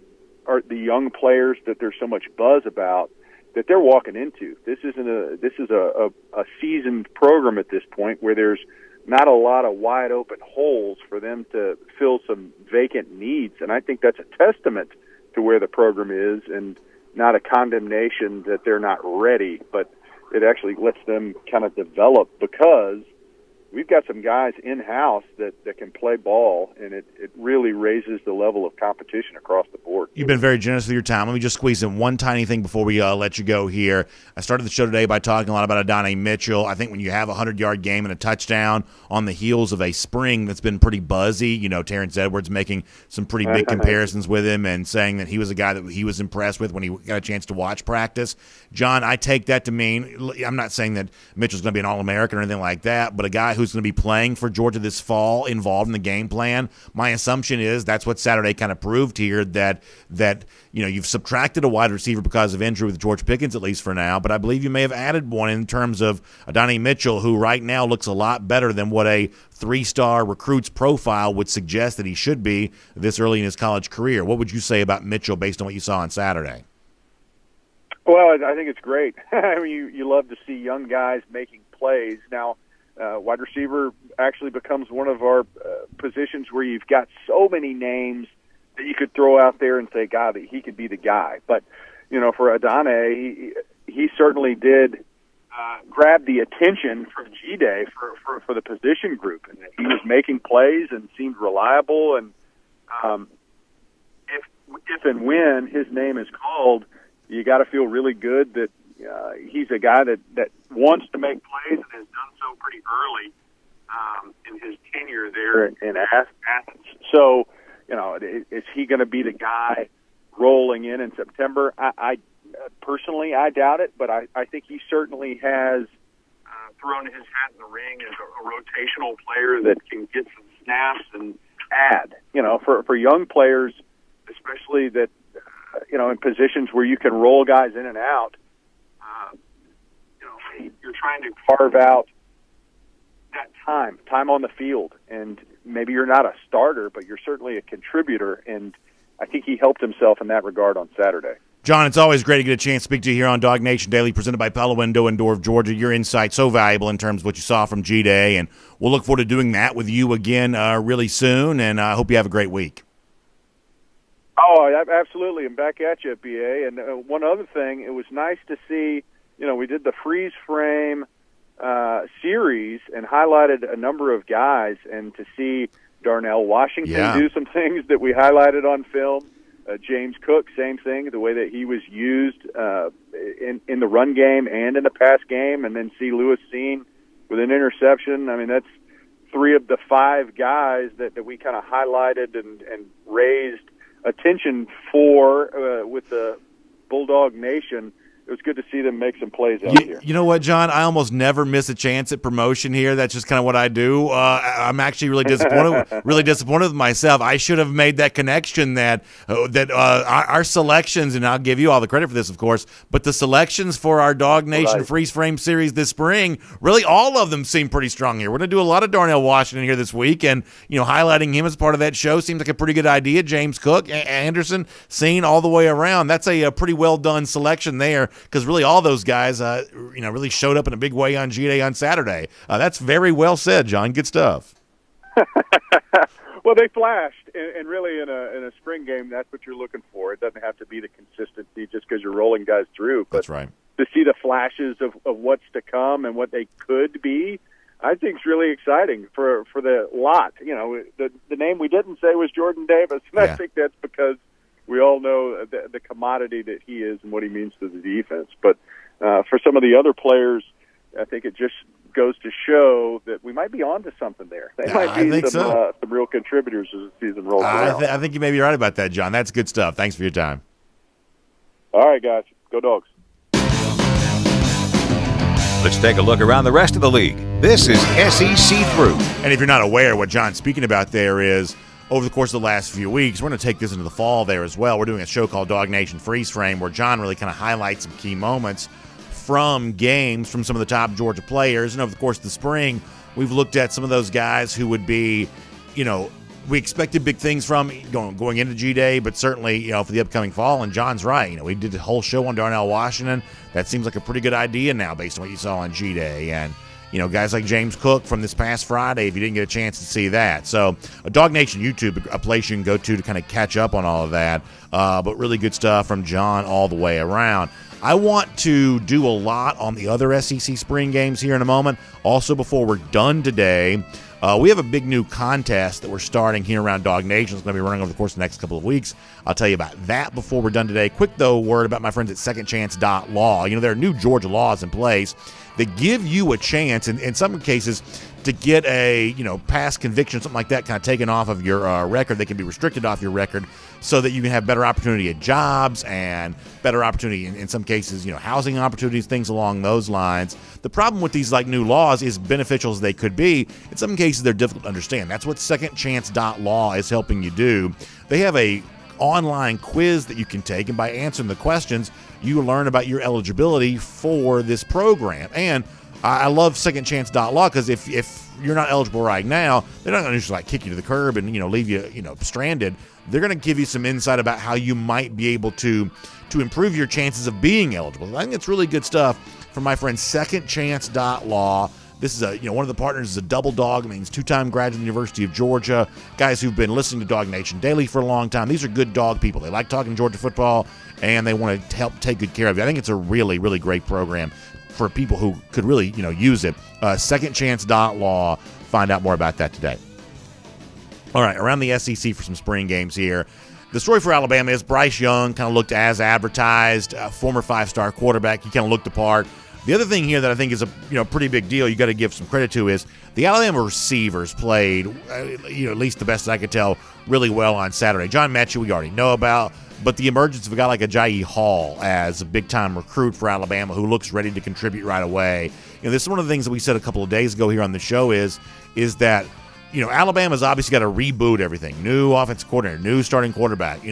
are the young players that there's so much buzz about that they're walking into. This is a seasoned program at this point where there's not a lot of wide open holes for them to fill some vacant needs, and I think that's a testament to where the program is, and not a condemnation that they're not ready, but it actually lets them kind of develop because we've got some guys in-house that can play ball, and it really raises the level of competition across the board. You've been very generous with your time. Let me just squeeze in one tiny thing before we let you go here. I started the show today by talking a lot about Adonai Mitchell. I think when you have a 100-yard game and a touchdown on the heels of a spring that's been pretty buzzy, Terrence Edwards making some pretty big comparisons with him and saying that he was a guy that he was impressed with when he got a chance to watch practice. John, I take that to mean, I'm not saying that Mitchell's going to be an All-American or anything like that, but a guy who's going to be playing for Georgia this fall, involved in the game plan. My assumption is that's what Saturday kind of proved here, that you've subtracted a wide receiver because of injury with George Pickens, at least for now, but I believe you may have added one in terms of Adonai Mitchell, who right now looks a lot better than what a 3-star recruit's profile would suggest that he should be this early in his college career. What would you say about Mitchell based on what you saw on Saturday? Well, I think it's great. I mean, you love to see young guys making plays. Now, wide receiver actually becomes one of our positions where you've got so many names that you could throw out there and say, God, he could be the guy. But, for Adonai, he certainly did grab the attention from G-Day for the position group. And he was making plays and seemed reliable. And if and when his name is called, you got to feel really good that he's a guy that wants to make plays and has done so pretty early in his tenure there in Athens. So, is he going to be the guy rolling in September? I personally, I doubt it, but I think he certainly has thrown his hat in the ring as a rotational player that can get some snaps and add. For young players, especially that, in positions where you can roll guys in and out, you're trying to carve out that time on the field. And maybe you're not a starter, but you're certainly a contributor. And I think he helped himself in that regard on Saturday. John, it's always great to get a chance to speak to you here on DawgNation Daily, presented by Pella Window and Door of Georgia. Your insight so valuable in terms of what you saw from G-Day, and we'll look forward to doing that with you again really soon, and I hope you have a great week. Oh, absolutely, and back at you, BA. And one other thing, it was nice to see, we did the freeze frame series and highlighted a number of guys, and to see Darnell Washington do some things that we highlighted on film. James Cook, same thing, the way that he was used in the run game and in the pass game, and then see Lewis Seen with an interception. I mean, that's 3 of the 5 guys that we kind of highlighted and raised attention for with the Bulldog Nation. It was good to see them make some plays out here. You know what, John? I almost never miss a chance at promotion here. That's just kind of what I do. I'm actually really disappointed with myself. I should have made that connection that our selections, and I'll give you all the credit for this, of course, but the selections for our DawgNation Freeze Frame series this spring, really all of them seem pretty strong here. We're going to do a lot of Darnell Washington here this week, and highlighting him as part of that show seems like a pretty good idea. James Cook, Anderson, Seen all the way around. That's a pretty well done selection there, because really all those guys, really showed up in a big way on G-Day on Saturday. That's very well said, John. Good stuff. Well, they flashed, and really in a spring game, that's what you're looking for. It doesn't have to be the consistency just because you're rolling guys through. But that's right. To see the flashes of what's to come and what they could be, I think is really exciting for the lot. The name we didn't say was Jordan Davis, and I think that's because we all know the commodity that he is and what he means to the defense. But for some of the other players, I think it just goes to show that we might be on to something there. They might be some real contributors as the season rolls around. I think you may be right about that, John. That's good stuff. Thanks for your time. All right, guys. Go Dogs. Let's take a look around the rest of the league. This is SEC Through. And if you're not aware, what John's speaking about there is over the course of the last few weeks, we're going to take this into the fall there as well. We're doing a show called DawgNation Freeze Frame where John really kind of highlights some key moments from games from some of the top Georgia players. And over the course of the spring, we've looked at some of those guys who would be, we expected big things from going into G-Day, but certainly, for the upcoming fall. And John's right. We did the whole show on Darnell Washington. That seems like a pretty good idea now based on what you saw on G-Day. And, guys like James Cook from this past Friday, if you didn't get a chance to see that. So, DawgNation YouTube, a place you can go to kind of catch up on all of that. But really good stuff from John all the way around. I want to do a lot on the other SEC spring games here in a moment. Also, before we're done today, we have a big new contest that we're starting here around DawgNation. It's going to be running over the course of the next couple of weeks. I'll tell you about that before we're done today. Quick, though, word about my friends at secondchance.law. There are new Georgia laws in place that give you a chance, in some cases, to get a past conviction, something like that, kind of taken off of your record. They can be restricted off your record so that you can have better opportunity at jobs and better opportunity in some cases, housing opportunities, things along those lines. The problem with these new laws is beneficial as they could be. In some cases, they're difficult to understand. That's what secondchance.law is helping you do. They have a online quiz that you can take, and by answering the questions, you learn about your eligibility for this program. And I love secondchance.law because if you're not eligible right now, they're not going to just kick you to the curb and leave you stranded. They're going to give you some insight about how you might be able to improve your chances of being eligible. I think it's really good stuff from my friend secondchance.law. This is one of the partners is a double dog. It means two-time graduate of the University of Georgia, guys who've been listening to DawgNation Daily for a long time. These are good dog people. They like talking Georgia football, and they want to help take good care of you. I think it's a really, really great program for people who could really, use it. Secondchance.law. Find out more about that today. All right, around the SEC for some spring games here. The story for Alabama is Bryce Young kind of looked as advertised, former five-star quarterback. He kind of looked the part. The other thing here that I think is a pretty big deal you got to give some credit to is the Alabama receivers played, at least the best I could tell, really well on Saturday. John Mitchell we already know about, but the emergence of a guy like Ajayi Hall as a big-time recruit for Alabama who looks ready to contribute right away. This is one of the things that we said a couple of days ago here on the show is that Alabama's obviously got to reboot everything. New offensive coordinator, new starting quarterback.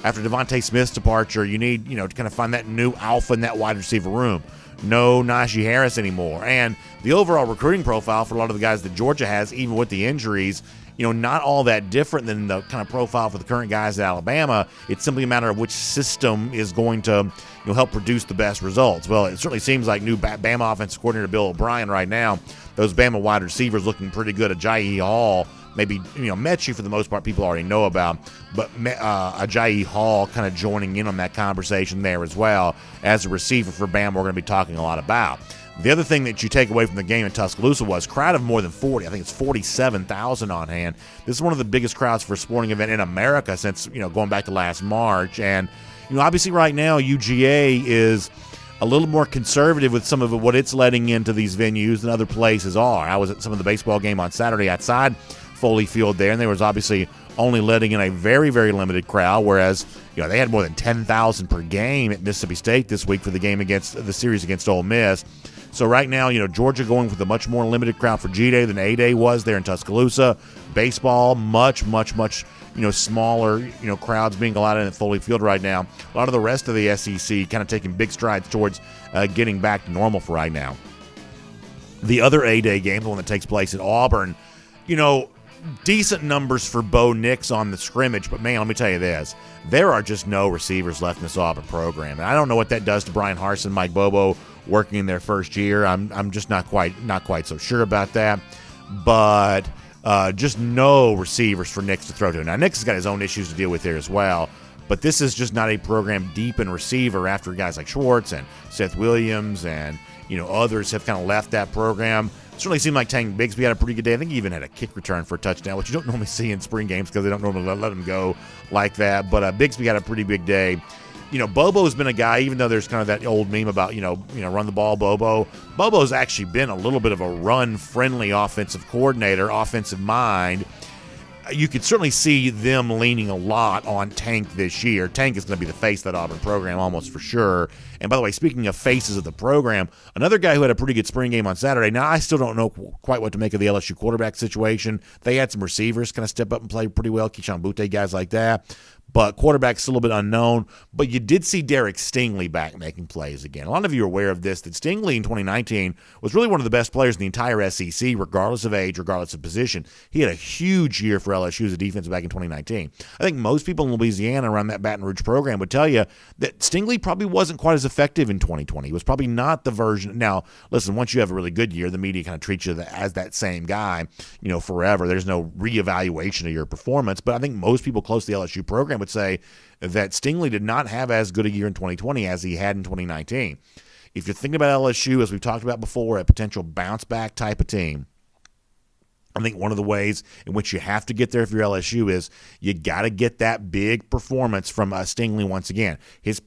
After Devontae Smith's departure, you need, to kind of find that new alpha in that wide receiver room. No Najee Harris anymore. And the overall recruiting profile for a lot of the guys that Georgia has, even with the injuries, not all that different than the kind of profile for the current guys at Alabama. It's simply a matter of which system is going to help produce the best results. Well, it certainly seems like new Bama offensive coordinator Bill O'Brien right now, those Bama wide receivers looking pretty good. Ajayi Hall, maybe, Mechie for the most part people already know about, but Ajayi Hall kind of joining in on that conversation there as well as a receiver for Bama we're going to be talking a lot about. The other thing that you take away from the game in Tuscaloosa was crowd of more than 40. I think it's 47,000 on hand. This is one of the biggest crowds for a sporting event in America since, going back to last March. And, obviously right now UGA is a little more conservative with some of what it's letting into these venues than other places are. I was at some of the baseball game on Saturday outside Foley Field there, and there was obviously only letting in a very, very limited crowd, whereas they had more than 10,000 per game at Mississippi State this week for the game against the series against Ole Miss. So right now, Georgia going with a much more limited crowd for G-Day than A-Day was there in Tuscaloosa. Baseball, much, much, much, smaller, crowds being allowed in at Foley Field right now. A lot of the rest of the SEC kind of taking big strides towards getting back to normal for right now. The other A-Day game, the one that takes place at Auburn, decent numbers for Bo Nix on the scrimmage, but man, let me tell you this. There are just no receivers left in this Auburn program. And I don't know what that does to Brian Harsin, Mike Bobo working in their first year. I'm just not quite so sure about that. But just no receivers for Nix to throw to. Now, Nix has got his own issues to deal with there as well. But this is just not a program deep in receiver after guys like Schwartz and Seth Williams and others have kind of left that program. Certainly seemed like Tank Bigsby had a pretty good day. I think he even had a kick return for a touchdown, which you don't normally see in spring games because they don't normally let him go like that. But Bigsby had a pretty big day. Bobo's been a guy, even though there's kind of that old meme about, run the ball, Bobo. Bobo's actually been a little bit of a run-friendly offensive coordinator, offensive mind. you could certainly see them leaning a lot on Tank this year. Tank is going to be the face of that Auburn program almost for sure. And by the way, speaking of faces of the program, another guy who had a pretty good spring game on Saturday. Now, I still don't know quite what to make of the LSU quarterback situation. They had some receivers kind of step up and play pretty well, Keyshawn Butte, guys like that. But quarterback's still a little bit unknown. But you did see Derek Stingley back making plays again. A lot of you are aware of this, that Stingley in 2019 was really one of the best players in the entire SEC, regardless of age, regardless of position. He had a huge year for LSU as a defense back in 2019. I think most people in Louisiana around that Baton Rouge program would tell you that Stingley probably wasn't quite as effective in 2020. He was probably not the version. Now, listen, once you have a really good year, the media kind of treats you as that same guy, forever. There's no reevaluation of your performance. But I think most people close to the LSU program would say that Stingley did not have as good a year in 2020 as he had in 2019. If you're thinking about LSU, as we've talked about before, a potential bounce-back type of team, I think one of the ways in which you have to get there if you're LSU is you got to get that big performance from Stingley once again. His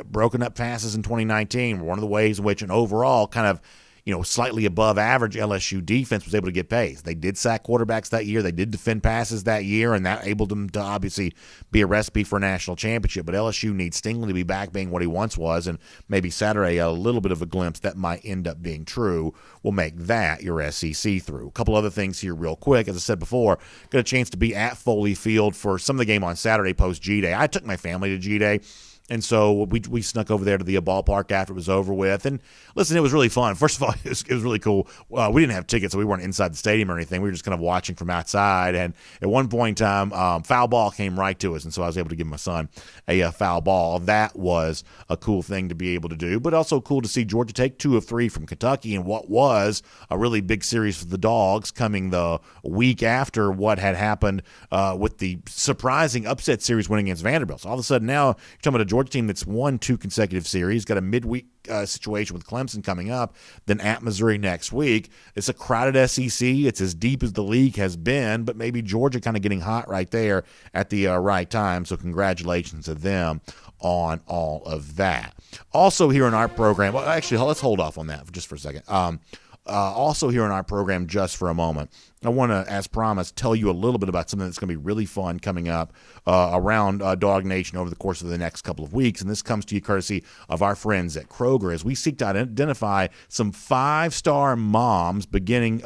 broken up passes in 2019 were one of the ways in which an overall kind of slightly above average LSU defense was able to get pace. They did sack quarterbacks that year. They did defend passes that year, and that enabled them to obviously be a recipe for a national championship. But LSU needs Stingley to be back being what he once was, and maybe Saturday a little bit of a glimpse that might end up being true will make that your SEC through. A couple other things here real quick. As I said before, got a chance to be at Foley Field for some of the game on Saturday post G-Day. I took my family to G-Day. And so we snuck over there to the ballpark after it was over with. And listen, it was really fun. First of all, it was really cool. We didn't have tickets, so we weren't inside the stadium or anything. We were just kind of watching from outside. And at one point in time, foul ball came right to us. And so I was able to give my son a foul ball. That was a cool thing to be able to do. But also cool to see Georgia take 2 of 3 from Kentucky in what was a really big series for the Dogs, coming the week after what had happened with the surprising upset series winning against Vanderbilt. So all of a sudden now you're talking about a Georgia team that's won 2 consecutive series, got a midweek situation with Clemson coming up, then at Missouri next week. It's a crowded SEC. It's as deep as the league has been, but maybe Georgia kind of getting hot right there at the right time. So congratulations to them on all of that. Also here in our program, well, actually, let's hold off on that just for a second. Also here in our program, just for a moment, I want to, as promised, tell you a little bit about something that's going to be really fun coming up around DawgNation over the course of the next couple of weeks. And this comes to you courtesy of our friends at Kroger as we seek to identify some 5-star moms beginning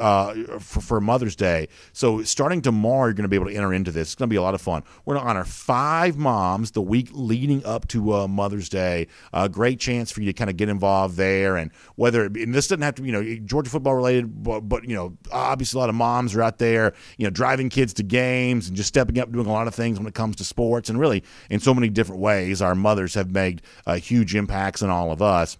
for Mother's Day. So starting tomorrow, you're going to be able to enter into this. It's going to be a lot of fun. We're going to honor 5 moms the week leading up to Mother's Day. A great chance for you to kind of get involved there. And and this doesn't have to be, Georgia football related, but obviously a lot of moms are out there, driving kids to games and just stepping up, doing a lot of things when it comes to sports. And really, in so many different ways, our mothers have made huge impacts on all of us.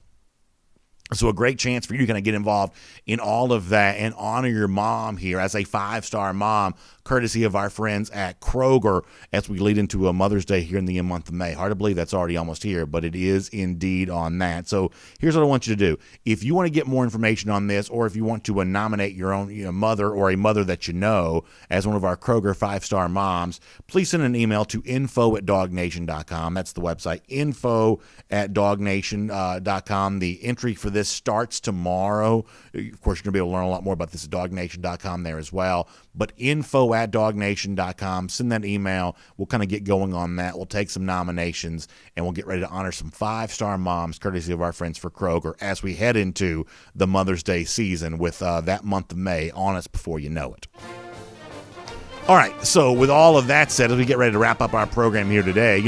So a great chance for you to kind of get involved in all of that and honor your mom here as a 5-star mom, courtesy of our friends at Kroger as we lead into a Mother's Day here in the month of May. Hard to believe that's already almost here, but it is indeed on that. So here's what I want you to do. If you want to get more information on this, or if you want to nominate your own mother or a mother that you know as one of our Kroger 5-star moms, please send an email to info@DawgNation.com. That's the website, info@DawgNation.com. The entry for this starts tomorrow. Of course, you're going to be able to learn a lot more about this at DawgNation.com there as well. But info@DawgNation.com. Send that email. We'll kind of get going on that. We'll take some nominations, and we'll get ready to honor some 5-star moms, courtesy of our friends for Kroger, as we head into the Mother's Day season with that month of May on us before you know it. All right, so with all of that said, as we get ready to wrap up our program here today,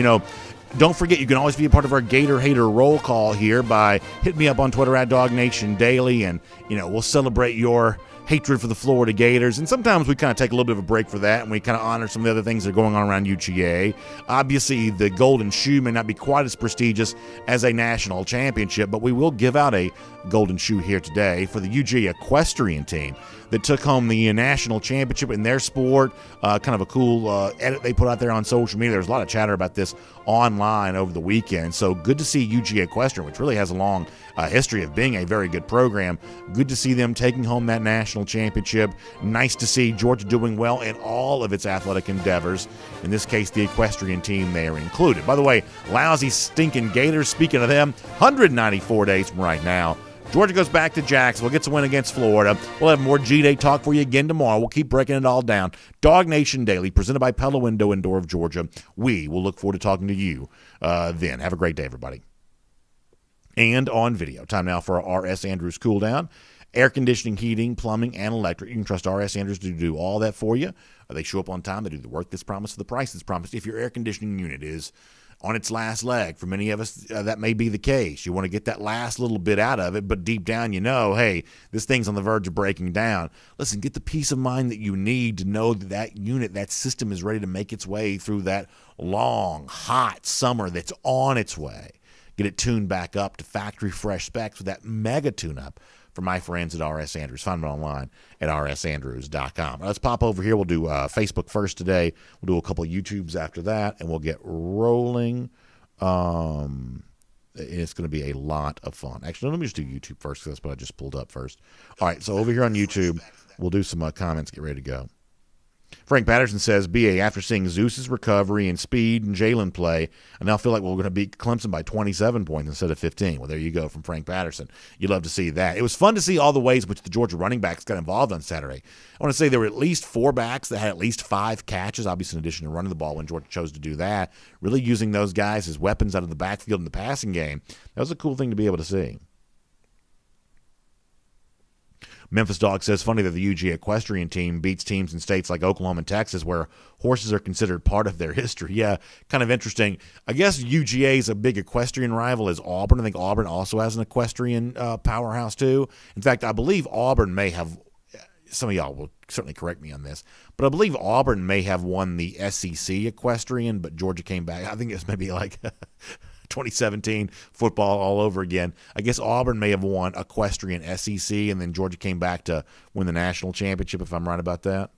don't forget, you can always be a part of our Gator Hater roll call here by hitting me up on Twitter at DawgNation Daily, and, we'll celebrate your hatred for the Florida Gators. And sometimes we kind of take a little bit of a break for that, and we kind of honor some of the other things that are going on around UGA. Obviously, the Golden Shoe may not be quite as prestigious as a national championship, but we will give out a Golden Shoe here today for the UGA Equestrian team that took home the national championship in their sport. Kind of a cool edit they put out there on social media. There's a lot of chatter about this online over the weekend. So good to see UGA Equestrian, which really has a long history of being a very good program. Good to see them taking home that national championship. Nice to see Georgia doing well in all of its athletic endeavors. In this case, the equestrian team there included. By the way, lousy, stinking Gators, speaking of them, 194 days from right now, Georgia goes back to Jacksonville, gets a win against Florida. We'll have more G-Day talk for you again tomorrow. We'll keep breaking it all down. DawgNation Daily, presented by Pella Window and Door of Georgia. We will look forward to talking to you then. Have a great day, everybody. And on video. Time now for our R.S. Andrews cool down. Air conditioning, heating, plumbing, and electric. You can trust R.S. Andrews to do all that for you. They show up on time. They do the work that's promised, the price that's promised. If your air conditioning unit is on its last leg, for many of us, that may be the case. You want to get that last little bit out of it, but deep down you know, hey, this thing's on the verge of breaking down. Listen, get the peace of mind that you need to know that that unit, that system is ready to make its way through that long, hot summer that's on its way. Get it tuned back up to factory fresh specs with that mega tune-up from my friends at R.S. Andrews. Find them online at rsandrews.com. Let's pop over here. We'll do Facebook first today. We'll do a couple of YouTubes after that, and we'll get rolling. It's going to be a lot of fun. Actually, let me just do YouTube first because that's what I just pulled up first. All right, so over here on YouTube, we'll do some comments. Get ready to go. Frank Patterson says, BA, after seeing Zeus's recovery and speed and Jalen play, I now feel like we're going to beat Clemson by 27 points instead of 15. Well, there you go from Frank Patterson. You'd love to see that. It was fun to see all the ways in which the Georgia running backs got involved on Saturday. I want to say there were at least 4 backs that had at least 5 catches, obviously in addition to running the ball when Georgia chose to do that, really using those guys as weapons out of the backfield in the passing game. That was a cool thing to be able to see. Memphis Dog says, funny that the UG Equestrian team beats teams in states like Oklahoma and Texas where horses are considered part of their history. Yeah, kind of interesting. I guess UGA's a big equestrian rival is Auburn. I think Auburn also has an equestrian powerhouse too. In fact, I believe Auburn may have, some of y'all will certainly correct me on this, but I believe Auburn may have won the SEC equestrian, but Georgia came back. I think it's maybe like 2017 football all over again. I guess Auburn may have won equestrian SEC, and then Georgia came back to win the national championship, if I'm right about that.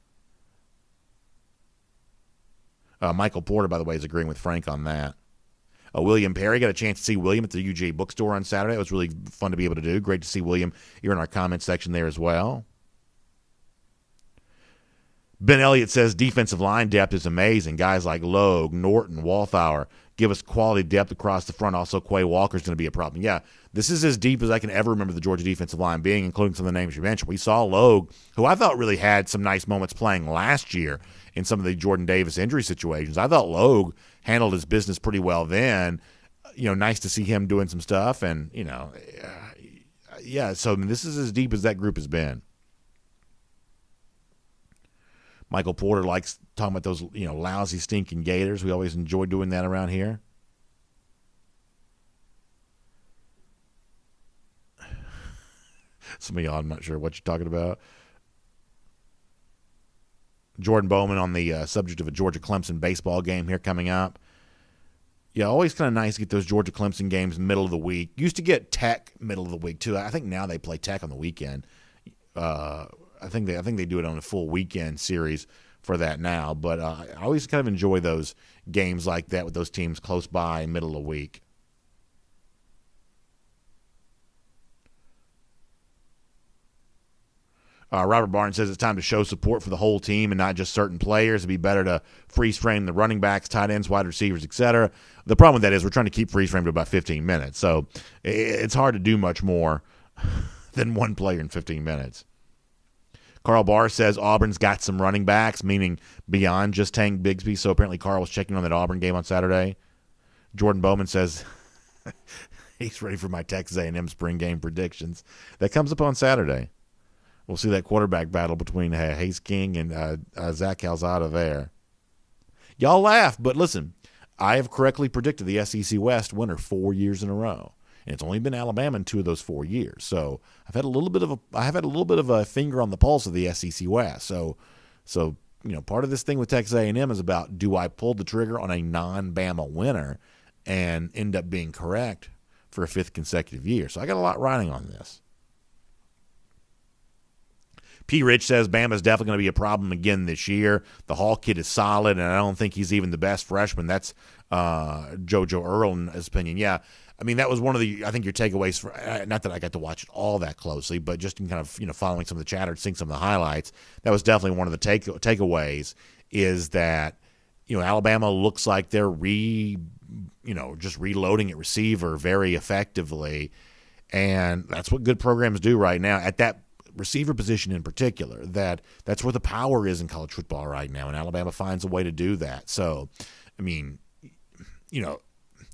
Michael Porter, by the way, is agreeing with Frank on that. William Perry, got a chance to see William at the UGA bookstore on Saturday. It was really fun to be able to do. Great to see William. You're in our comment section there as well. Ben Elliott says defensive line depth is amazing. Guys like Logue, Norton, Walthour give us quality depth across the front. Also, Quay Walker's going to be a problem. Yeah, this is as deep as I can ever remember the Georgia defensive line being, including some of the names you mentioned. We saw Logue, who I thought really had some nice moments playing last year in some of the Jordan Davis injury situations. I thought Logue handled his business pretty well then. You know, nice to see him doing some stuff. And, you know, yeah, so I mean, this is as deep as that group has been. Michael Porter likes talking about those, you know, lousy, stinking Gators. We always enjoy doing that around here. Some of y'all, I'm not sure what you're talking about. Jordan Bowman on the subject of a Georgia-Clemson baseball game here coming up. Yeah, always kind of nice to get those Georgia-Clemson games middle of the week. Used to get Tech middle of the week, too. I think now they play Tech on the weekend. I think they do it on a full weekend series for that now. But I always kind of enjoy those games like that with those teams close by, middle of the week. Robert Barnes says it's time to show support for the whole team and not just certain players. It'd be better to freeze frame the running backs, tight ends, wide receivers, etc. The problem with that is we're trying to keep freeze frame to about 15 minutes. So it's hard to do much more than one player in 15 minutes. Carl Barr says Auburn's got some running backs, meaning beyond just Tank Bigsby. So apparently Carl was checking on that Auburn game on Saturday. Jordan Bowman says he's ready for my Texas A&M spring game predictions. That comes up on Saturday. We'll see that quarterback battle between Hayes King and Zach Calzada there. Y'all laugh, but listen, I have correctly predicted the SEC West winner 4 years in a row. And it's only been Alabama in 2 of those 4 years. So I've had a little bit of a finger on the pulse of the SEC West. So you know, part of this thing with Texas A&M is about, do I pull the trigger on a non-Bama winner and end up being correct for a 5th consecutive year? So I got a lot riding on this. P. Rich says Bama's definitely going to be a problem again this year. The Hall kid is solid, and I don't think he's even the best freshman. That's JoJo Earl in his opinion. Yeah, I mean, that was one of the, I think, your takeaways. Not that I got to watch it all that closely, but just in kind of, you know, following some of the chatter, seeing some of the highlights, that was definitely one of the takeaways is that, you know, Alabama looks like they're just reloading at receiver very effectively. And that's what good programs do right now at that receiver position in particular. That's where the power is in college football right now, and Alabama finds a way to do that. So, I mean,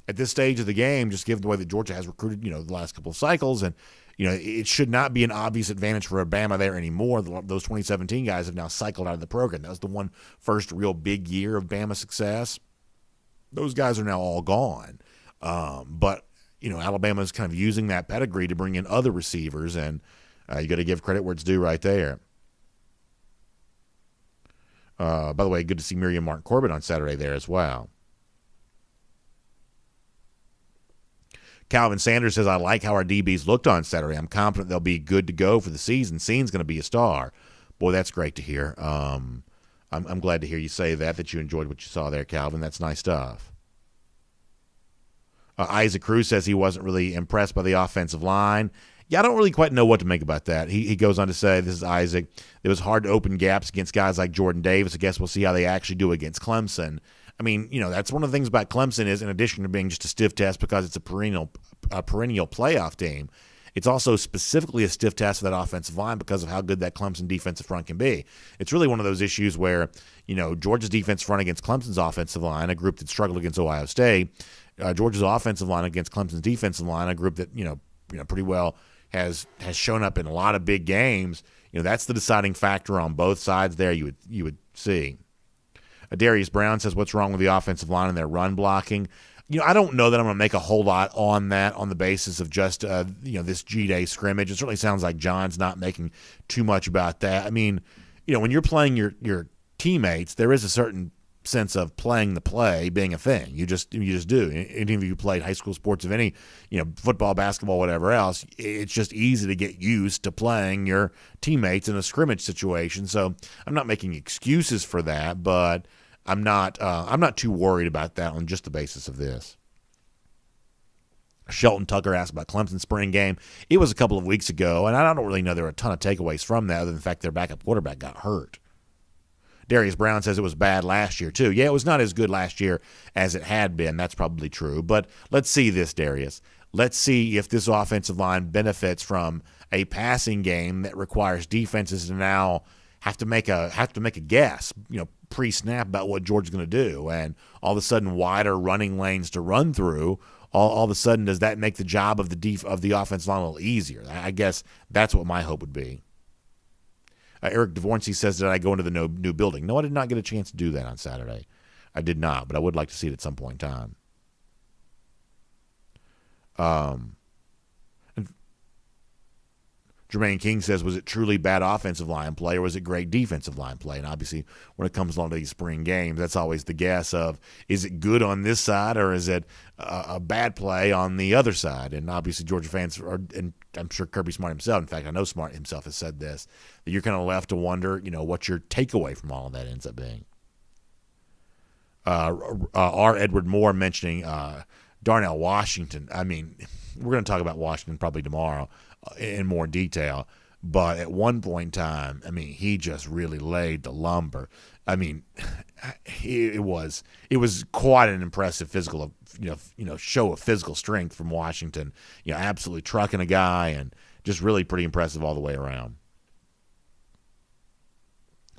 at this stage of the game, just given the way that Georgia has recruited, the last couple of cycles, and it should not be an obvious advantage for Alabama there anymore. Those 2017 guys have now cycled out of the program. That was the one first real big year of Bama success. Those guys are now all gone. But Alabama is kind of using that pedigree to bring in other receivers, and you got to give credit where it's due right there. By the way, good to see Miriam Martin Corbett on Saturday there as well. Calvin Sanders says, I like how our DBs looked on Saturday. I'm confident they'll be good to go for the season. Seen's going to be a star. Boy, that's great to hear. I'm glad to hear you say that you enjoyed what you saw there, Calvin. That's nice stuff. Isaac Cruz says he wasn't really impressed by the offensive line. Yeah, I don't really quite know what to make about that. He goes on to say, this is Isaac, it was hard to open gaps against guys like Jordan Davis. I guess we'll see how they actually do against Clemson. I mean, that's one of the things about Clemson is, in addition to being just a stiff test because it's a perennial playoff team, it's also specifically a stiff test for that offensive line because of how good that Clemson defensive front can be. It's really one of those issues where, Georgia's defensive front against Clemson's offensive line, a group that struggled against Ohio State, Georgia's offensive line against Clemson's defensive line, a group that, pretty well has shown up in a lot of big games. That's the deciding factor on both sides there, you would see. Darius Brown says, what's wrong with the offensive line and their run blocking? I don't know that I'm going to make a whole lot on that on the basis of just, this G-Day scrimmage. It certainly sounds like John's not making too much about that. I mean, when you're playing your teammates, there is a certain sense of playing the play being a thing. You just do. Any of you played high school sports of any, football, basketball, whatever else, it's just easy to get used to playing your teammates in a scrimmage situation. So I'm not making excuses for that, but I'm not too worried about that on just the basis of this. Shelton Tucker asked about Clemson's spring game. It was a couple of weeks ago, and I don't really know there were a ton of takeaways from that other than the fact their backup quarterback got hurt. Darius Brown says it was bad last year, too. Yeah, it was not as good last year as it had been. That's probably true. But let's see this, Darius. Let's see if this offensive line benefits from a passing game that requires defenses to now have to make a guess, pre-snap about what Georgia's going to do. And all of a sudden, wider running lanes to run through. All of a sudden, does that make the job of the offensive line a little easier? I guess that's what my hope would be. Eric DeVorncy says, did I go into the new building? No, I did not get a chance to do that on Saturday. I did not, but I would like to see it at some point in time. Jermaine King says, was it truly bad offensive line play or was it great defensive line play? And obviously, when it comes along to these spring games, that's always the guess of, is it good on this side or is it a bad play on the other side? And obviously, Georgia fans are, and I'm sure Kirby Smart himself, in fact, I know Smart himself has said this, that you're kind of left to wonder, what your takeaway from all of that ends up being. R. Edward Moore mentioning Darnell Washington. I mean, we're going to talk about Washington probably tomorrow in more detail, but at one point in time, I mean, he just really laid the lumber. I mean, it was quite an impressive physical, show of physical strength from Washington. Absolutely trucking a guy and just really pretty impressive all the way around.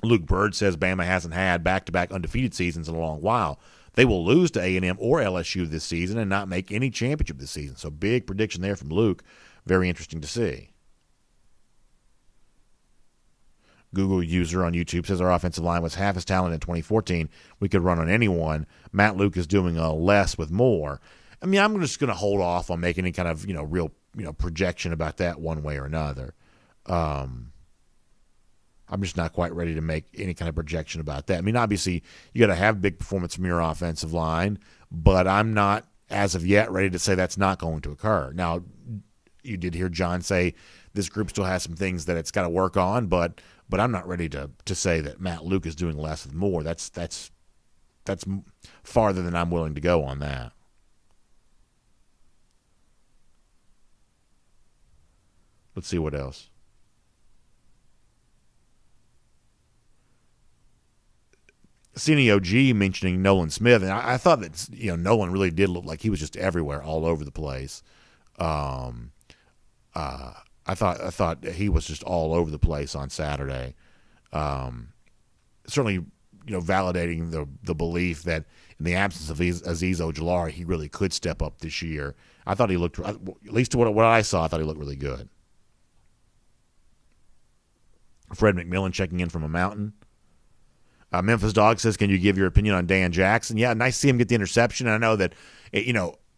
Luke Bird says Bama hasn't had back-to-back undefeated seasons in a long while. They will lose to A&M or LSU this season and not make any championship this season. So big prediction there from Luke. Very interesting to see. Google user on YouTube says our offensive line was half as talented in 2014. We could run on anyone. Matt Luke is doing less with more. I mean, I'm just going to hold off on making any kind of real projection about that one way or another. I'm just not quite ready to make any kind of projection about that. I mean, obviously, you got to have big performance from your offensive line, but I'm not, as of yet, ready to say that's not going to occur. Now, you did hear John say this group still has some things that it's got to work on, but I'm not ready to say that Matt Luke is doing less with more. That's farther than I'm willing to go on that. Let's see what else. CNEOG mentioning Nolan Smith, and I thought that Nolan really did look like he was just everywhere, all over the place. I thought he was just all over the place on Saturday. Certainly, validating the belief that in the absence of Azeez Ojulari, he really could step up this year. I thought he looked, at least what I saw, I thought he looked really good. Fred McMillan checking in from a mountain. Memphis Dog says, can you give your opinion on Dan Jackson? Yeah, nice to see him get the interception. I know that,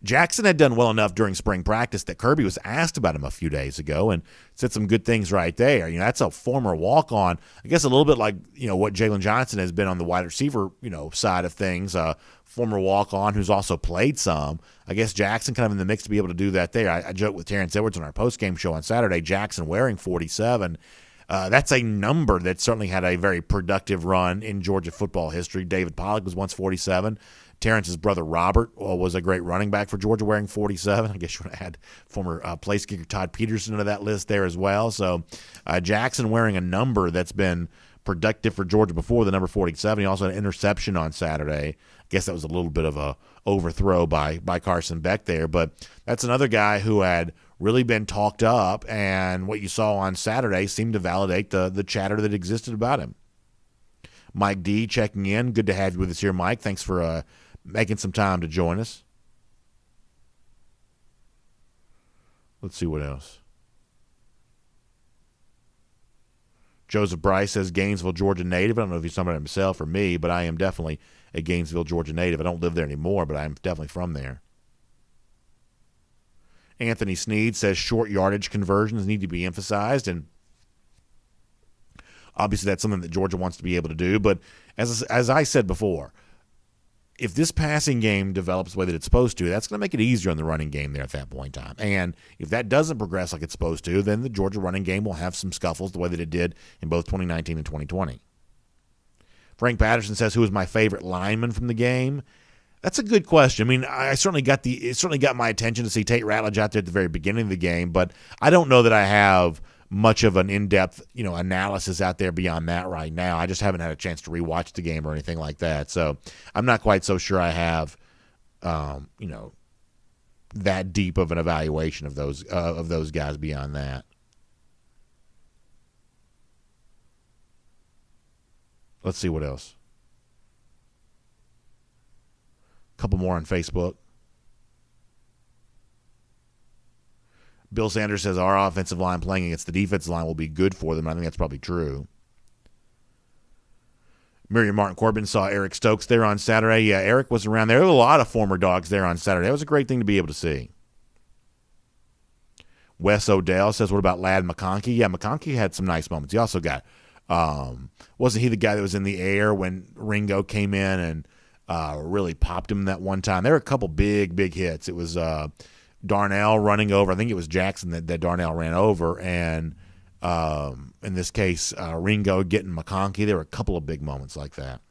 Jackson had done well enough during spring practice that Kirby was asked about him a few days ago and said some good things right there. That's a former walk-on. I guess a little bit like, what Jalen Johnson has been on the wide receiver, side of things. Former walk-on who's also played some. I guess Jackson kind of in the mix to be able to do that there. I joked with Terrence Edwards on our post-game show on Saturday, Jackson wearing 47. That's a number that certainly had a very productive run in Georgia football history. David Pollock was once 47. Terrence's brother Robert was a great running back for Georgia wearing 47. I guess you want to add former place kicker Todd Peterson to that list there as well. So Jackson wearing a number that's been productive for Georgia before, the number 47. He also had an interception on Saturday. I guess that was a little bit of a overthrow by Carson Beck there. But that's another guy who had really been talked up, and what you saw on Saturday seemed to validate the chatter that existed about him. Mike D checking in. Good to have you with us here, Mike. Thanks for making some time to join us. Let's see what else. Joseph Bryce says Gainesville, Georgia native. I don't know if he's talking about himself or me, but I am definitely a Gainesville, Georgia native. I don't live there anymore, but I'm definitely from there. Anthony Sneed says short yardage conversions need to be emphasized, and obviously that's something that Georgia wants to be able to do. But as I said before, if this passing game develops the way that it's supposed to, that's going to make it easier on the running game there at that point in time. And if that doesn't progress like it's supposed to, then the Georgia running game will have some scuffles the way that it did in both 2019 and 2020. Frank Patterson says, who was my favorite lineman from the game? That's a good question. I mean, it certainly got my attention to see Tate Ratledge out there at the very beginning of the game, but I don't know that I have much of an in-depth, analysis out there beyond that right now. I just haven't had a chance to rewatch the game or anything like that. So I'm not quite so sure I have, that deep of an evaluation of those guys beyond that. Let's see what else. A couple more on Facebook. Bill Sanders says our offensive line playing against the defensive line will be good for them. I think that's probably true. Miriam Martin Corbin saw Eric Stokes there on Saturday. Yeah, Eric was around there. There were a lot of former Dogs there on Saturday. That was a great thing to be able to see. Wes Odell says, what about Ladd McConkey? Yeah, McConkey had some nice moments. He also got, wasn't he the guy that was in the air when Ringo came in and really popped him that one time? There were a couple big hits. It was Darnell running over. I think it was Jackson that Darnell ran over, and in this case, Ringo getting McConkey. There were a couple of big moments like that.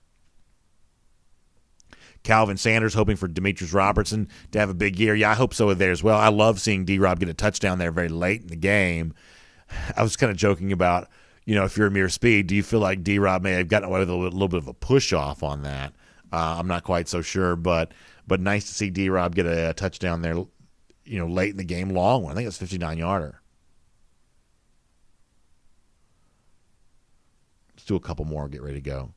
Calvin Sanders hoping for Demetrius Robertson to have a big year. Yeah, I hope so there as well. I love seeing D-Rob get a touchdown there very late in the game. I was kind of joking about, if you're Amir Speed, do you feel like D-Rob may have gotten away with a little bit of a push-off on that? I'm not quite so sure, but nice to see D-Rob get a touchdown there, late in the game, long one. I think it was 59-yarder. Let's do a couple more, get ready to go.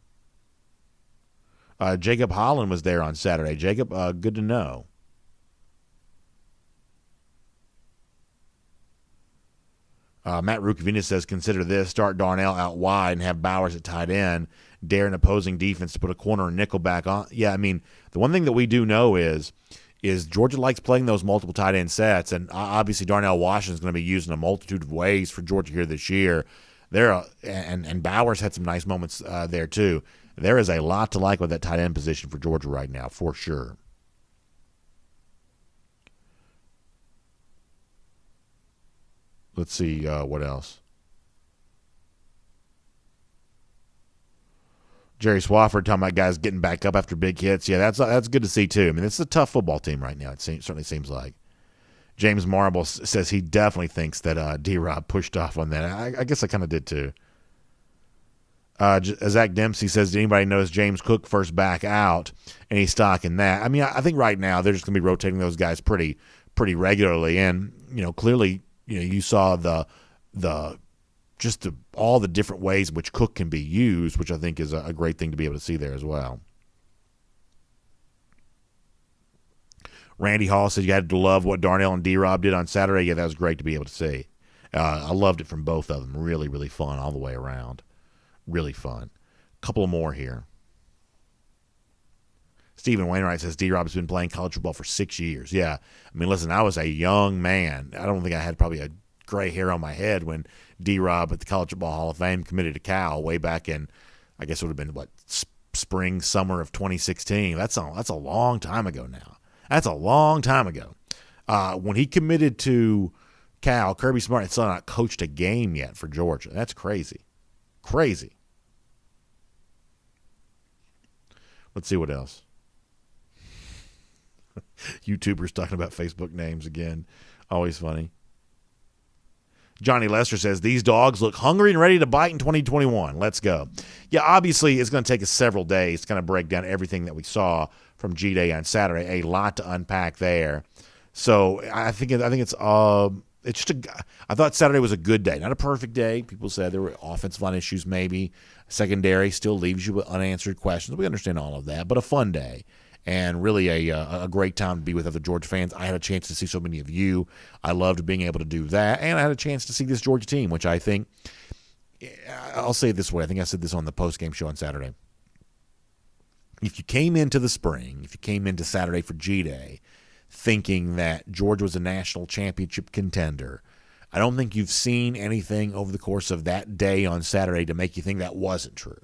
Jacob Holland was there on Saturday. Jacob, good to know. Matt Rukavina says, consider this, start Darnell out wide and have Bowers at tight end, dare an opposing defense to put a corner and nickel back on. Yeah, I mean, the one thing that we do know is Georgia likes playing those multiple tight end sets, and obviously Darnell Washington's going to be used in a multitude of ways for Georgia here this year. And Bowers had some nice moments there too. There is a lot to like with that tight end position for Georgia right now, for sure. Let's see what else. Jerry Swafford talking about guys getting back up after big hits. Yeah, that's good to see too. I mean, it's a tough football team right now. It certainly seems like. James Marble says he definitely thinks that D-Rob pushed off on that. I guess I kind of did too. Zach Dempsey says, did anybody notice James Cook first back out? Any stock in that? I mean, I think right now they're just going to be rotating those guys pretty regularly. And, clearly you saw all the different ways in which Cook can be used, which I think is a great thing to be able to see there as well. Randy Hall said you had to love what Darnell and D-Rob did on Saturday. Yeah, that was great to be able to see. I loved it from both of them. Really, really fun all the way around. Really fun. A couple more here. Stephen Wainwright says D-Rob's been playing college football for 6 years. Yeah. I mean, listen, I was a young man. I don't think I had probably a gray hair on my head when D-Rob at the College Football Hall of Fame committed to Cal way back in, I guess it would have been, spring, summer of 2016. That's a long time ago now. That's a long time ago. When he committed to Cal, Kirby Smart had still not coached a game yet for Georgia. That's crazy. Crazy. Let's see what else. YouTubers talking about Facebook names again. Always funny. Johnny Lester says, these dogs look hungry and ready to bite in 2021. Let's go. Yeah, obviously it's going to take us several days to kind of break down everything that we saw from G-Day on Saturday. A lot to unpack there. So I think it's just I thought Saturday was a good day. Not a perfect day. People said there were offensive line issues maybe. Secondary still leaves you with unanswered questions. We understand all of that, but a fun day. And really a great time to be with other Georgia fans. I had a chance to see so many of you. I loved being able to do that. And I had a chance to see this Georgia team, which I think, I'll say it this way. I think I said this on the postgame show on Saturday. If you came into the spring, if you came into Saturday for G-Day thinking that Georgia was a national championship contender, I don't think you've seen anything over the course of that day on Saturday to make you think that wasn't true.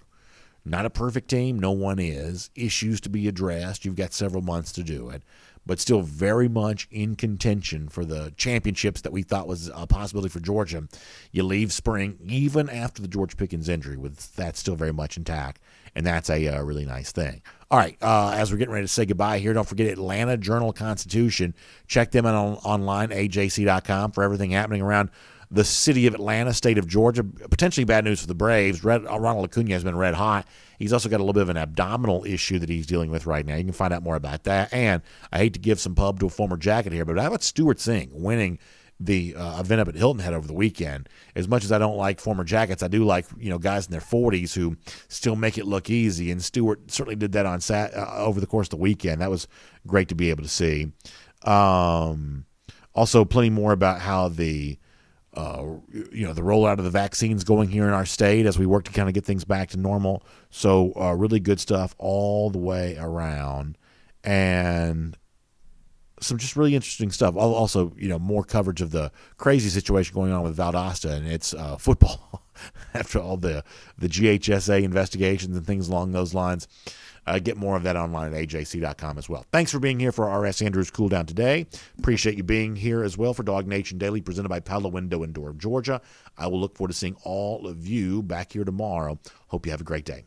Not a perfect team. No one is. Issues to be addressed. You've got several months to do it. But still very much in contention for the championships that we thought was a possibility for Georgia. You leave spring, even after the George Pickens injury, with that still very much intact. And that's a really nice thing. All right, as we're getting ready to say goodbye here, don't forget Atlanta Journal-Constitution. Check them out online, ajc.com, for everything happening around the city of Atlanta, state of Georgia. Potentially bad news for the Braves. Ronald Acuna has been red hot. He's also got a little bit of an abdominal issue that he's dealing with right now. You can find out more about that. And I hate to give some pub to a former Jacket here, but how about Stuart Singh winning the event up at Hilton Head over the weekend? As much as I don't like former Jackets, I do like guys in their 40s who still make it look easy. And Stuart certainly did that on over the course of the weekend. That was great to be able to see. Also, plenty more about how the rollout of the vaccines going here in our state as we work to kind of get things back to normal. So really good stuff all the way around, and some just really interesting stuff. Also, more coverage of the crazy situation going on with Valdosta and its football after all the GHSA investigations and things along those lines. Get more of that online at ajc.com as well. Thanks for being here for R.S. Andrews Cool Down today. Appreciate you being here as well for DawgNation Daily, presented by Pella Window and Door of Georgia. I will look forward to seeing all of you back here tomorrow. Hope you have a great day.